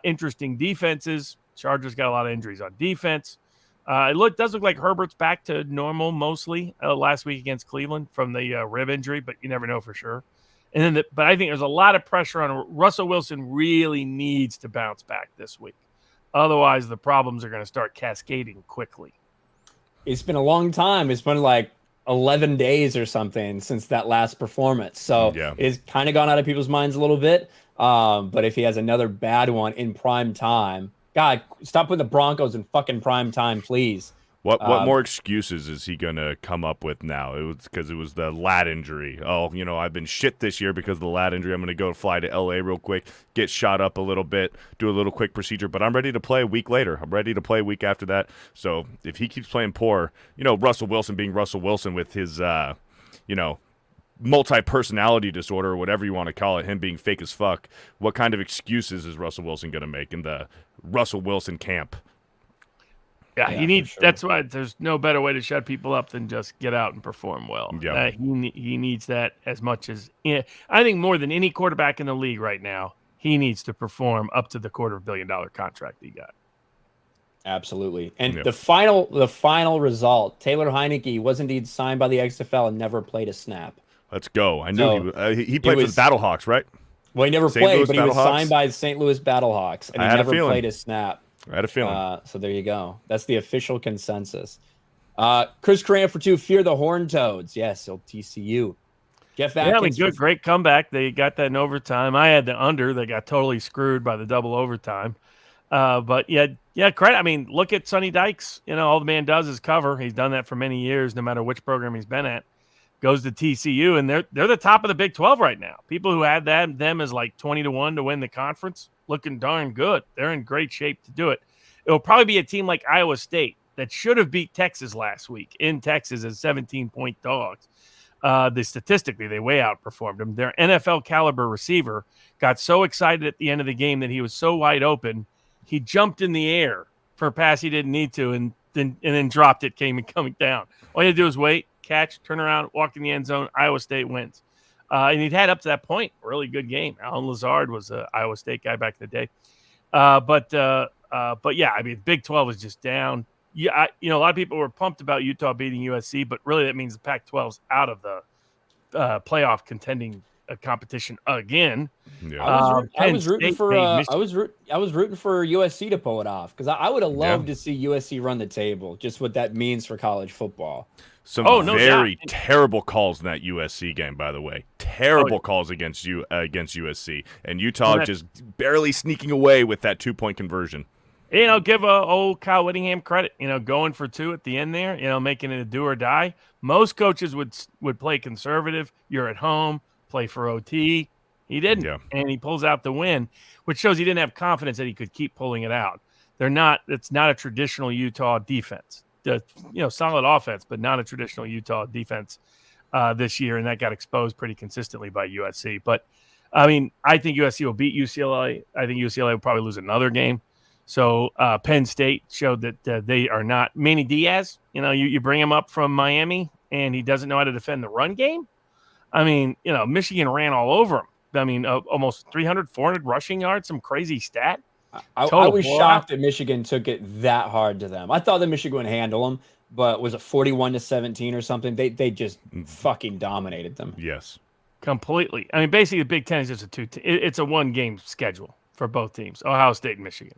interesting defenses. Chargers got a lot of injuries on defense. It does look like Herbert's back to normal mostly last week against Cleveland from the rib injury, but you never know for sure. And then, but I think there's a lot of pressure on Russell Wilson. Really needs to bounce back this week. Otherwise, the problems are going to start cascading quickly. It's been a long time. It's been like 11 days or something since that last performance. So it's kind of gone out of people's minds a little bit. But if he has another bad one in prime time, God, stop putting the Broncos in fucking prime time, please. What more excuses is he going to come up with now? It was because it was the lat injury. Oh, I've been shit this year because of the lat injury. I'm going to go fly to L.A. real quick, get shot up a little bit, do a little quick procedure, but I'm ready to play a week later. I'm ready to play a week after that. So if he keeps playing poor, Russell Wilson being Russell Wilson with his, multi-personality disorder or whatever you want to call it, him being fake as fuck, what kind of excuses is Russell Wilson going to make in the Russell Wilson camp? Yeah, he needs. Sure. That's why there's no better way to shut people up than just get out and perform well. Yeah, he needs that as much as I think more than any quarterback in the league right now. He needs to perform up to the $250 million contract he got. Absolutely. And the final result: Taylor Heineke was indeed signed by the XFL and never played a snap. Let's go. I knew he played for the Battlehawks, right? Well, he never played, but he was signed by the St. Louis Battlehawks, and he never played a snap. I had a feeling. So there you go. That's the official consensus. Chris Cran for 2. Fear the Horned Toads. Yes, old TCU. Jeff Atkins. Yeah, great comeback. They got that in overtime. I had the under. They got totally screwed by the double overtime. But credit. I mean, look at Sonny Dykes. All the man does is cover. He's done that for many years, no matter which program he's been at. Goes to TCU, and they're the top of the Big 12 right now. People who had them as like 20-1 to win the conference, looking darn good. They're in great shape to do it. It'll probably be a team like Iowa State that should have beat Texas last week in Texas as 17-point dogs. Statistically, they way outperformed them. Their NFL caliber receiver got so excited at the end of the game that he was so wide open, he jumped in the air for a pass he didn't need to, and then dropped it, coming down. All you had to do was wait, catch, turn around, walk in the end zone. Iowa State wins. And he'd had up to that point a really good game. Alan Lazard was an Iowa State guy back in the day. But yeah, I mean, Big 12 is just down. Yeah, a lot of people were pumped about Utah beating USC, but really that means the Pac-12's out of the playoff contending competition again. Yeah. I was rooting for USC to pull it off because I would have loved to see USC run the table. Just what that means for college football. Some very terrible calls in that USC game, by the way. Terrible calls against USC, and Utah just barely sneaking away with that 2-point conversion. Give old Kyle Whittingham credit. Going for 2 at the end there. Making it a do or die. Most coaches would play conservative. You're at home, play for OT. He didn't, and he pulls out the win, which shows he didn't have confidence that he could keep pulling it out. It's not a traditional Utah defense. Solid offense, but not a traditional Utah defense this year, and that got exposed pretty consistently by USC. But, I mean, I think USC will beat UCLA. I think UCLA will probably lose another game. So Penn State showed that they are not. Manny Diaz, you bring him up from Miami, and he doesn't know how to defend the run game. I mean, Michigan ran all over him. I mean, almost 300, 400 rushing yards, some crazy stat. I was shocked that Michigan took it that hard to them. I thought that Michigan would handle them, but was it 41-17 or something? They just fucking dominated them. Yes, completely. I mean, basically, the Big Ten is just it's a 1-game schedule for both teams, Ohio State and Michigan.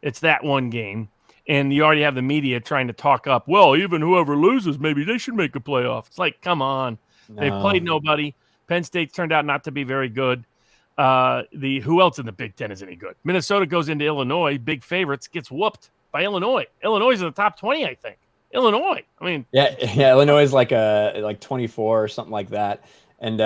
It's that one game, And you already have the media trying to talk up, well, even whoever loses, maybe they should make a playoff. It's like, come on. No. They've played nobody. Penn State's turned out not to be very good. Who else in the Big Ten is any good? Minnesota goes into Illinois, big favorites, gets whooped by Illinois. Illinois is in the top 20, I think. Illinois. I mean, yeah, Illinois is like 24 or something like that. And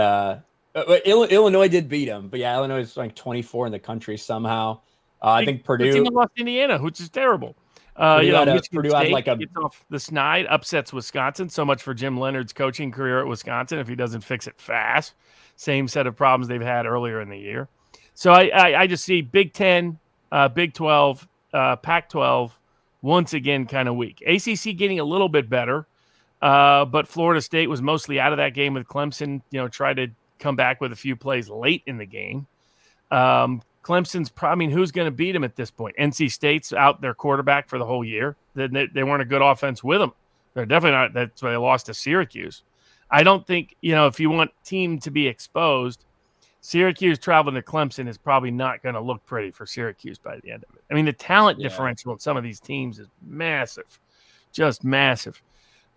Illinois did beat them, but yeah, Illinois is like 24 in the country somehow. I think Purdue even lost Indiana, which is terrible. Purdue had State gets off the snide, upsets Wisconsin. So much for Jim Leonard's coaching career at Wisconsin. If he doesn't fix it fast, same set of problems they've had earlier in the year. So I just see Big 10, Big 12, Pac-12 once again kind of weak. ACC getting a little bit better, but Florida State was mostly out of that game with Clemson. Tried to come back with a few plays late in the game. Clemson's who's going to beat them at this point? NC State's out their quarterback for the whole year. They weren't a good offense with them. They're definitely not. That's why they lost to Syracuse. I don't think, if you want team to be exposed, Syracuse traveling to Clemson is probably not going to look pretty for Syracuse by the end of it. I mean, the talent differential in some of these teams is massive, just massive.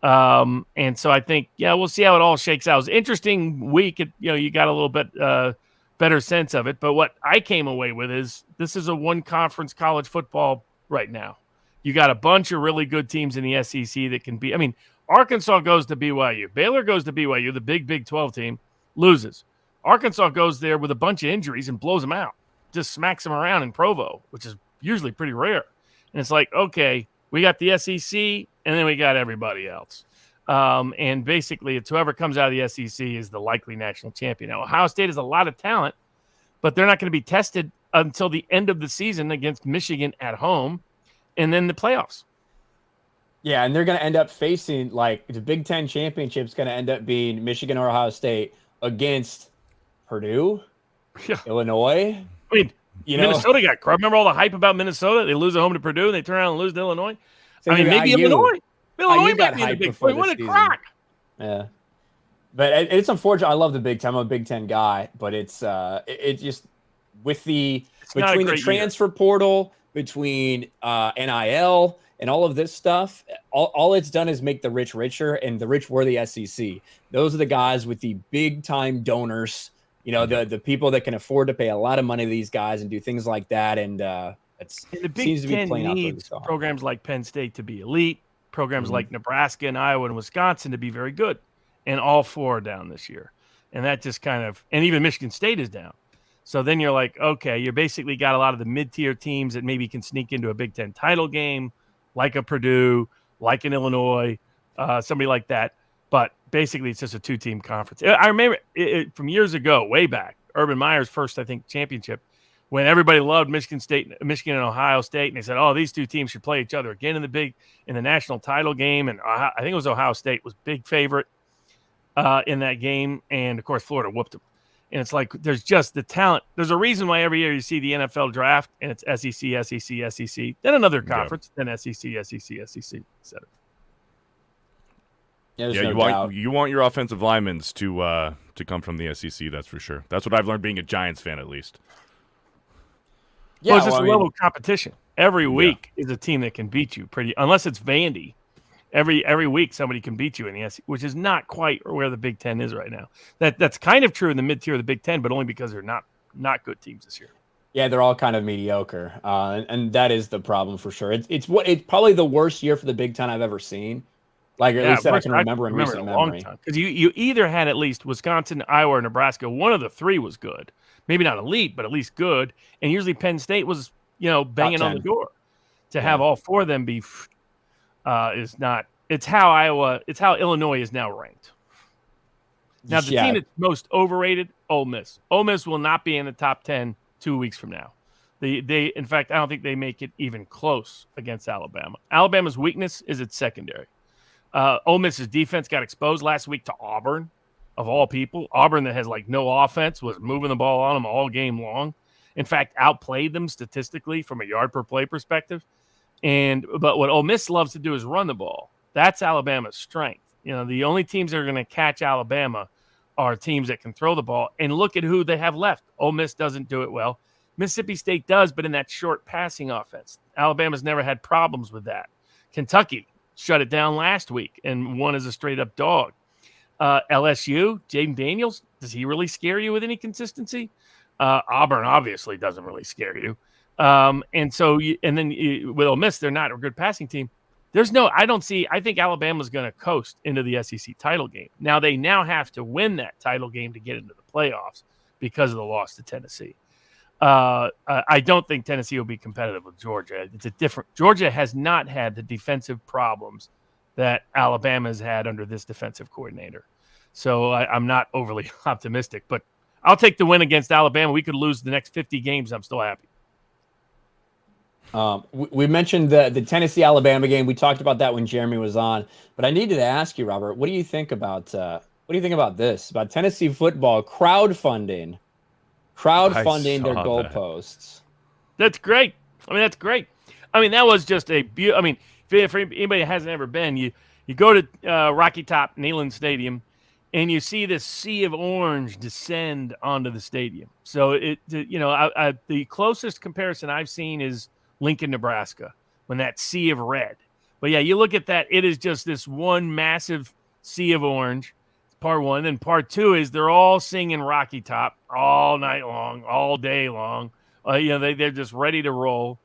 And so I think, we'll see how it all shakes out. It was an interesting week. You got a little bit better sense of it. But what I came away with is this is a one-conference college football right now. You got a bunch of really good teams in the SEC that can be. I mean, Arkansas goes to BYU. Baylor goes to BYU, the Big 12 team, loses. Arkansas goes there with a bunch of injuries and blows them out. Just smacks them around in Provo, which is usually pretty rare. And it's like, okay, we got the SEC, and then we got everybody else. And basically, it's whoever comes out of the SEC is the likely national champion. Now, Ohio State has a lot of talent, but they're not going to be tested until the end of the season against Michigan at home and then the playoffs. Yeah, and they're going to end up facing, the Big Ten championship is going to end up being Michigan or Ohio State against Purdue, Illinois. I mean, Minnesota got crap. Remember all the hype about Minnesota? They lose at home to Purdue, and they turn around and lose to Illinois. Maybe Illinois. Illinois might be in the Big Ten. What a crack. Yeah. But it's unfortunate. I love the Big Ten. I'm a Big Ten guy, but it's just with between the transfer portal, between NIL and all of this stuff, all it's done is make the rich richer, and the rich were the SEC. Those are the guys with the big time donors, the people that can afford to pay a lot of money to these guys and do things like that. And the Big Ten needs programs like Penn State to be elite, programs like Nebraska and Iowa and Wisconsin to be very good, and all four are down this year. And that just and even Michigan State is down. So then you're like, okay, you basically got a lot of the mid-tier teams that maybe can sneak into a Big Ten title game, like a Purdue, like an Illinois, somebody like that. But basically, it's just a two-team conference. I remember from years ago, way back, Urban Meyer's first, I think, championship, when everybody loved Michigan and Ohio State, and they said, "Oh, these two teams should play each other again in the national title game." And I think it was Ohio State was big favorite in that game, and of course, Florida whooped them. And it's like there's just the talent. There's a reason why every year you see the NFL draft, and it's SEC, SEC, SEC, then another conference, then SEC, SEC, SEC, etc. Yeah, you want your offensive linemen to come from the SEC. That's for sure. That's what I've learned being a Giants fan, at least. Yeah, well, it's just a level of competition. Every week is a team that can beat you unless it's Vandy. Every week somebody can beat you in the SEC, which is not quite where the Big Ten is right now. That's kind of true in the mid-tier of the Big Ten, but only because they're not good teams this year. Yeah, they're all kind of mediocre, and that is the problem for sure. It's probably the worst year for the Big Ten I've ever seen. At least that I can remember in recent memory. Because you either had at least Wisconsin, Iowa, or Nebraska. One of the three was good. Maybe not elite, but at least good. And usually Penn State was, banging on the door. To have all four of them be is not. It's how Illinois is now ranked. Now, the team that's most overrated, Ole Miss. Ole Miss will not be in the top 10 2 weeks from now. In fact, I don't think they make it even close against Alabama. Alabama's weakness is its secondary. Ole Miss's defense got exposed last week to Auburn, of all people. Auburn, that has no offense, was moving the ball on them all game long. In fact, outplayed them statistically from a yard per play perspective. But what Ole Miss loves to do is run the ball. That's Alabama's strength. The only teams that are going to catch Alabama are teams that can throw the ball. And look at who they have left. Ole Miss doesn't do it well. Mississippi State does, but in that short passing offense. Alabama's never had problems with that. Kentucky shut it down last week and won as a straight-up dog. LSU, Jaden Daniels, does he really scare you with any consistency? Auburn obviously doesn't really scare you. And then with Ole Miss, they're not a good passing team. I think Alabama's going to coast into the SEC title game. Now, they now have to win that title game to get into the playoffs because of the loss to Tennessee. I don't think Tennessee will be competitive with Georgia. Georgia has not had the defensive problems that Alabama has had under this defensive coordinator. So I'm not overly optimistic, but I'll take the win against Alabama. We could lose the next 50 games. I'm still happy. We mentioned the Tennessee-Alabama game. We talked about that when Jeremy was on, but I needed to ask you, Robert, what do you think about this? About Tennessee football crowdfunding their goalposts? That's great. That's great. That was just a beautiful. For anybody that hasn't ever been, you go to Rocky Top Neyland Stadium, and you see this sea of orange descend onto the stadium. So the closest comparison I've seen is Lincoln, Nebraska, when that sea of red. But yeah, you look at that, it is just this one massive sea of orange. Part one. And part two is they're all singing Rocky Top all night long, all day long. They're just ready to roll.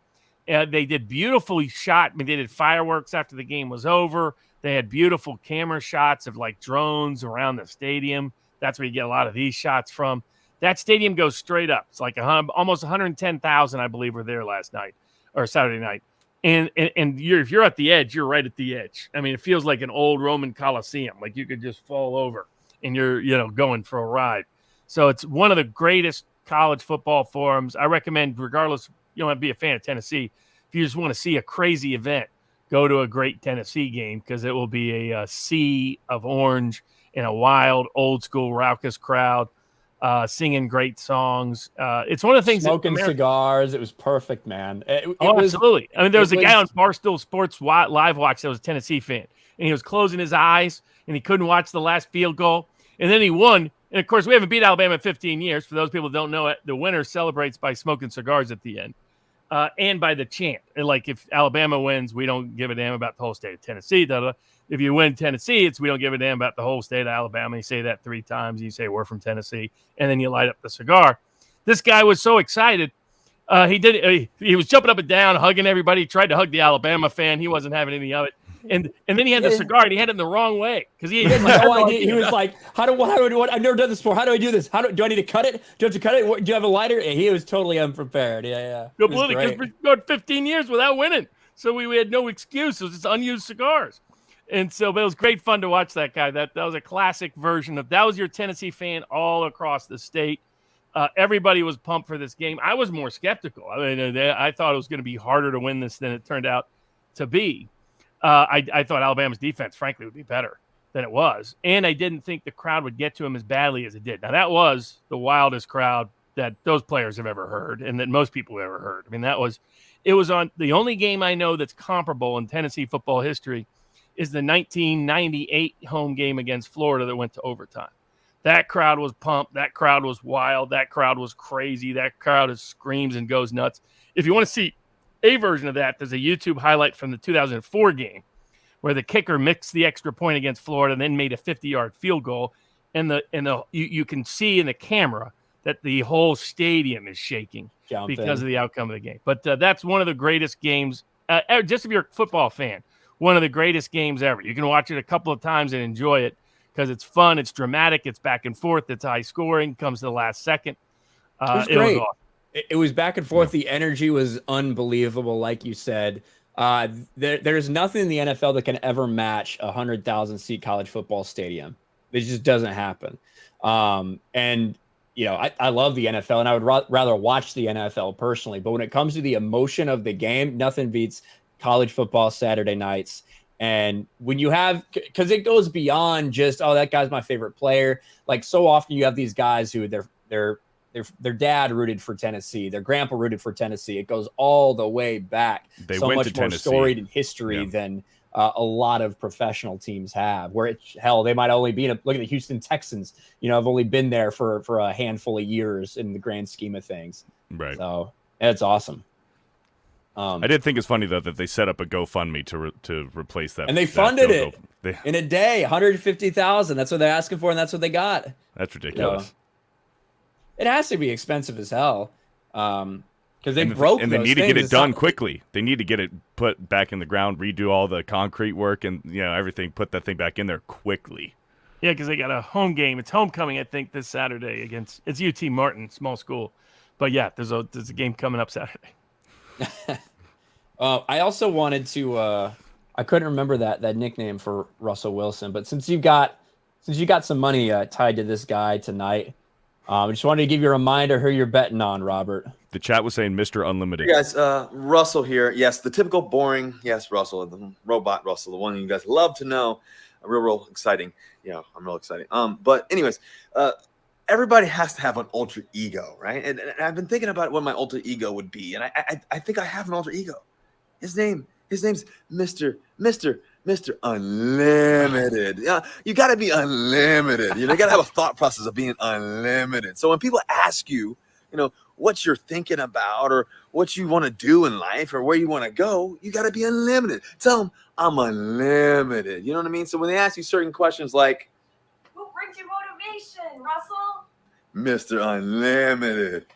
They did beautifully shot. They did fireworks after the game was over. They had beautiful camera shots of like drones around the stadium. That's where you get a lot of these shots from. That stadium goes straight up. It's like almost 110,000, I believe, were there last night or Saturday night. And if you're at the edge, you're right at the edge. It feels like an old Roman Coliseum. Like you could just fall over and you're, going for a ride. So it's one of the greatest college football forums. I recommend, regardless, you don't have to be a fan of Tennessee. If you just want to see a crazy event, go to a great Tennessee game because it will be a sea of orange and a wild, old school, raucous crowd singing great songs. It's one of the things. Smoking cigars. It was perfect, man. Absolutely. There was a guy on Barstool Sports Live Watch that was a Tennessee fan, and he was closing his eyes, and he couldn't watch the last field goal, and then he won. And, of course, we haven't beat Alabama in 15 years. For those people who don't know it, the winner celebrates by smoking cigars at the end and by the chant. And, like, if Alabama wins, we don't give a damn about the whole state of Tennessee. If you win Tennessee, we don't give a damn about the whole state of Alabama. You say that 3 times. You say, we're from Tennessee. And then you light up the cigar. This guy was so excited. He was jumping up and down, hugging everybody. He tried to hug the Alabama fan. He wasn't having any of it. And then he had the cigar, and he had it in the wrong way because he had no idea. He was like, "How do I do it? I've never done this before. How do I do this? Do I need to cut it? Do I have to cut it? Do you have a lighter?" And he was totally unprepared. Yeah. Completely, because we've gone 15 years without winning, so we had no excuse. It was just unused cigars, and so but it was great fun to watch that guy. That was a classic version of that. Was your Tennessee fan all across the state. Everybody was pumped for this game. I was more skeptical. I thought it was going to be harder to win this than it turned out to be. I thought Alabama's defense, frankly, would be better than it was. And I didn't think the crowd would get to him as badly as it did. Now, that was the wildest crowd that those players have ever heard and that most people have ever heard. It was on the only game I know that's comparable in Tennessee football history is the 1998 home game against Florida that went to overtime. That crowd was pumped. That crowd was wild. That crowd was crazy. That crowd screams and goes nuts. If you want to see a version of that, there's a YouTube highlight from the 2004 game where the kicker mixed the extra point against Florida and then made a 50-yard field goal. And you can see in the camera that the whole stadium is shaking because of the outcome of the game. But that's one of the greatest games, just if you're a football fan, one of the greatest games ever. You can watch it a couple of times and enjoy it because it's fun, it's dramatic, it's back and forth, it's high scoring, comes to the last second. It was great. It was awesome. It was back and forth. The energy was unbelievable, like you said. There's nothing in the NFL that can ever match a 100,000-seat college football stadium. It just doesn't happen. And, I love the NFL, and I would rather watch the NFL personally. But when it comes to the emotion of the game, nothing beats college football Saturday nights. And when you have – because it goes beyond just, oh, that guy's my favorite player. Like, so often you have these guys who their dad rooted for Tennessee. Their grandpa rooted for Tennessee. It goes all the way back. They so went much to more Tennessee. Storied in history than a lot of professional teams have. Where they might only be look at the Houston Texans. Have only been there for a handful of years in the grand scheme of things. Right. So it's awesome. I did think it's funny though that they set up a GoFundMe to replace that, and they funded it in a day, $150,000. That's what they're asking for, and that's what they got. That's ridiculous. It has to be expensive as hell, because they broke. And they need to get it done quickly. They need to get it put back in the ground, redo all the concrete work, and everything. Put that thing back in there quickly. Yeah, because they got a home game. It's homecoming, I think, this Saturday against UT Martin, small school. But yeah, there's a game coming up Saturday. I also wanted to. I couldn't remember that nickname for Russell Wilson, but since you got some money tied to this guy tonight, I just wanted to give you a reminder who you're betting on, Robert. The chat was saying Mr. Unlimited. Hey guys, Russell here. Yes, the typical boring. Yes, Russell, the robot Russell, the one you guys love to know. Real exciting. Yeah, I'm real exciting. But anyways, everybody has to have an alter ego, right? And I've been thinking about what my alter ego would be, and I think I have an alter ego. His name's Mr. Unlimited. Yeah, you got to be unlimited. You got to have a thought process of being unlimited. So when people ask you, what you're thinking about or what you want to do in life or where you want to go, you got to be unlimited. Tell them I'm unlimited. You know what I mean? So when they ask you certain questions like, who brings you motivation, Russell? Mr. Unlimited.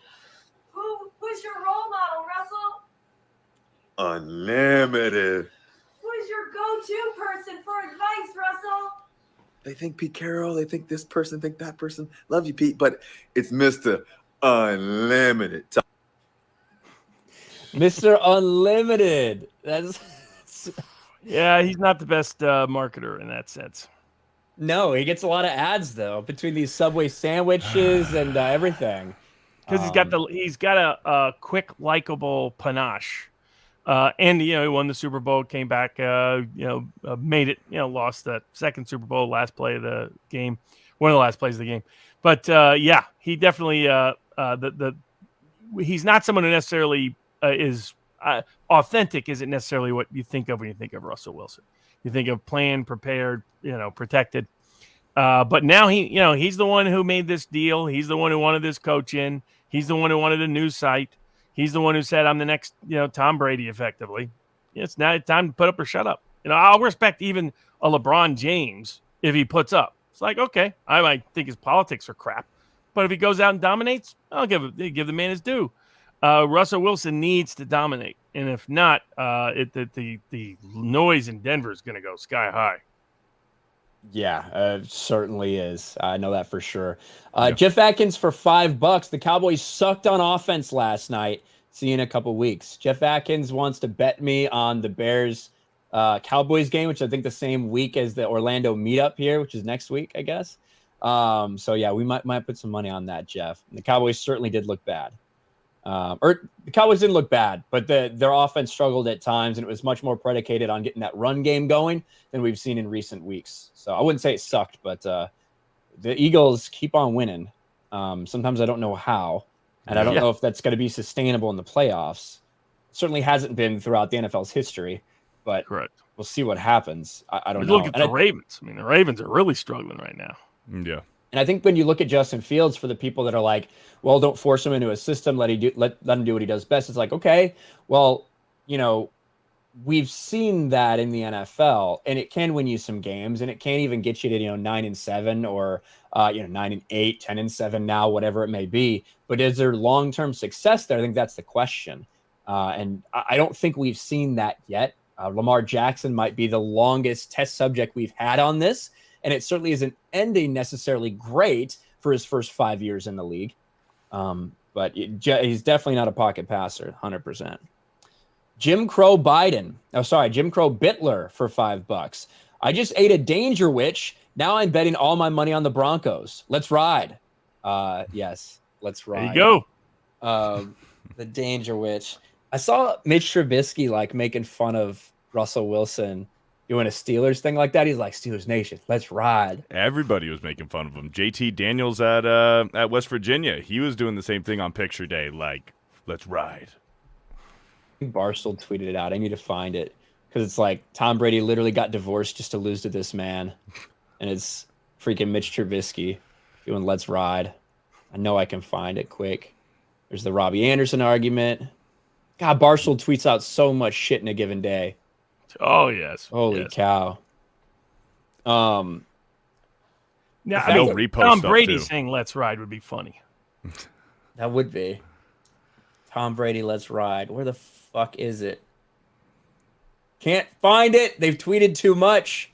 Who's your role model, Russell? Unlimited. Who's your go-to person for advice, Russell? They think Pete Carroll, they think this person, think that person. Love you, Pete, but it's Mr. Unlimited. Mr. Unlimited. Yeah, he's not the best marketer in that sense. No, he gets a lot of ads though between these Subway sandwiches and everything. Because he's got a quick, likable panache. And he won the Super Bowl, came back, made it, lost that second Super Bowl, last play of the game, one of the last plays of the game. But he definitely he's not someone who necessarily is authentic. Isn't necessarily what you think of when you think of Russell Wilson. You think of planned, prepared, protected. But now he's the one who made this deal. He's the one who wanted this coach in. He's the one who wanted a news site. He's the one who said, I'm the next, Tom Brady, effectively. It's now time to put up or shut up. I'll respect even a LeBron James if he puts up. It's like, okay, I might think his politics are crap, but if he goes out and dominates, I'll give the man his due. Russell Wilson needs to dominate, and if not, the noise in Denver is going to go sky high. Yeah, it certainly is. I know that for sure. Jeff Atkins for $5. The Cowboys sucked on offense last night. See you in a couple weeks. Jeff Atkins wants to bet me on the Bears Cowboys game, which I think the same week as the Orlando meetup here, which is next week, I guess. So yeah, we might put some money on that, Jeff. The Cowboys certainly did look bad. Or the Cowboys didn't look bad, but their offense struggled at times, and it was much more predicated on getting that run game going than we've seen in recent weeks. So I wouldn't say it sucked, but the Eagles keep on winning. Sometimes I don't know how, and I don't know if that's going to be sustainable in the playoffs. Certainly hasn't been throughout the NFL's history, but correct. We'll see what happens. I don't know. Look at the Ravens. I mean, the Ravens are really struggling right now. Yeah. And I think when you look at Justin Fields, for the people that are like, well, don't force him into a system, let him do what he does best. It's like, okay, well, we've seen that in the NFL, and it can win you some games, and it can even get you to 9-7 or 9-8, 10-7 now, whatever it may be. But is there long-term success there? I think that's the question, and I don't think we've seen that yet. Lamar Jackson might be the longest test subject we've had on this, and it certainly isn't ending necessarily great for his first 5 years in the league. But he's definitely not a pocket passer, 100%. Jim Crow Bittler for $5. I just ate a Danger Witch. Now I'm betting all my money on the Broncos. Let's ride. Yes, let's ride. There you go. The Danger Witch. I saw Mitch Trubisky making fun of Russell Wilson doing a Steelers thing like that. He's like, Steelers Nation, let's ride. Everybody was making fun of him. JT Daniels at West Virginia, he was doing the same thing on picture day, like, let's ride. Barstool tweeted it out. I need to find it because it's like Tom Brady literally got divorced just to lose to this man, and it's freaking Mitch Trubisky doing "Let's Ride." I know I can find it quick. There's the Robbie Anderson argument. God, Barstool tweets out so much shit in a given day. Oh yes. Holy yes. cow. Yeah, They'll repost Tom stuff, Brady too. saying "Let's Ride" would be funny. That would be. Tom Brady, let's ride. Where the fuck is it? Can't find it. They've tweeted too much.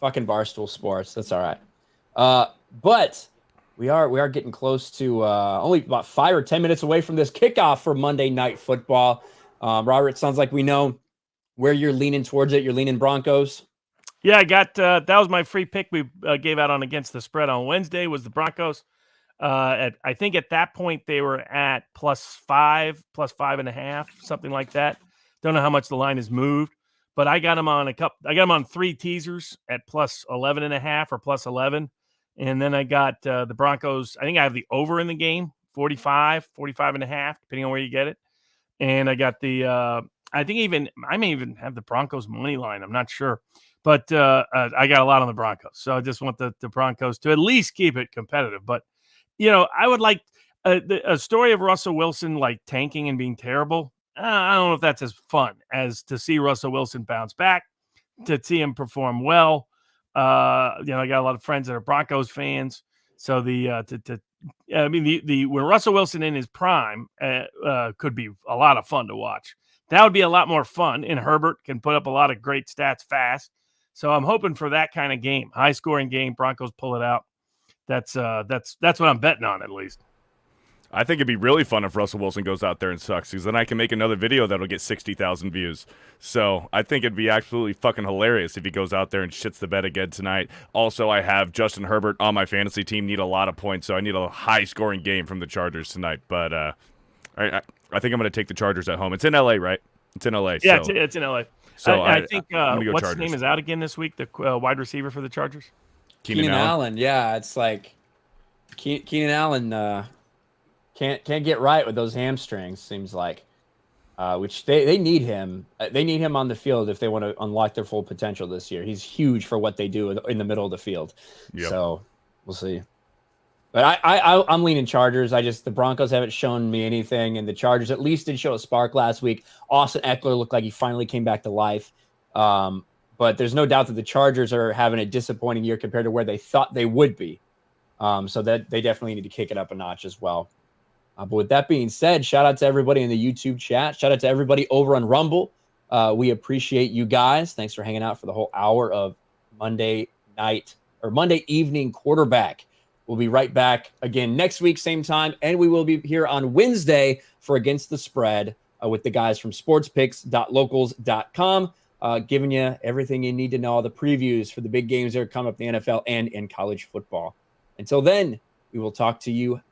Fucking Barstool Sports. That's all right. But we are getting close to only about 5 or 10 minutes away from this kickoff for Monday Night Football. Robert, it sounds like we know where you're leaning towards it. You're leaning Broncos. Yeah, I got that was my free pick we gave out on Against the Spread on Wednesday was the Broncos. I think at that point they were at +5, +5.5, something like that. Don't know how much the line has moved, but I got them on I got them on 3 teasers at +11.5 or +11, and then I got the Broncos. I think I have the over in the game, 45.5, depending on where you get it, and I got the. I may even have the Broncos money line. I'm not sure. But I got a lot on the Broncos. So I just want the Broncos to at least keep it competitive. But, I would like a story of Russell Wilson like tanking and being terrible. I don't know if that's as fun as to see Russell Wilson bounce back, to see him perform well. I got a lot of friends that are Broncos fans. So the when Russell Wilson in his prime could be a lot of fun to watch. That would be a lot more fun. And Herbert can put up a lot of great stats fast. So I'm hoping for that kind of game, high scoring game. Broncos pull it out. That's what I'm betting on, at least. I think it'd be really fun if Russell Wilson goes out there and sucks, because then I can make another video that'll get 60,000 views. So I think it'd be absolutely fucking hilarious if he goes out there and shits the bed again tonight. Also, I have Justin Herbert on my fantasy team, need a lot of points, so I need a high-scoring game from the Chargers tonight. But I think I'm going to take the Chargers at home. It's in L.A., right? It's in L.A. Yeah, so. it's in L.A. So I think I'm gonna go what's Chargers. his name is out again this week, the wide receiver for the Chargers? Keenan Allen. Yeah, it's like Keenan Allen can't get right with those hamstrings, seems like, which they need him. They need him on the field if they want to unlock their full potential this year. He's huge for what they do in the middle of the field. Yep. So we'll see. But I'm leaning Chargers. The Broncos haven't shown me anything, and the Chargers at least did show a spark last week. Austin Eckler looked like he finally came back to life. But there's no doubt that the Chargers are having a disappointing year compared to where they thought they would be. So that they definitely need to kick it up a notch as well. But with that being said, shout out to everybody in the YouTube chat. Shout out to everybody over on Rumble. We appreciate you guys. Thanks for hanging out for the whole hour of Monday evening quarterback. We'll be right back again next week, same time. And we will be here on Wednesday for Against the Spread with the guys from sportspicks.locals.com, giving you everything you need to know, all the previews for the big games that are coming up in the NFL and in college football. Until then, we will talk to you later.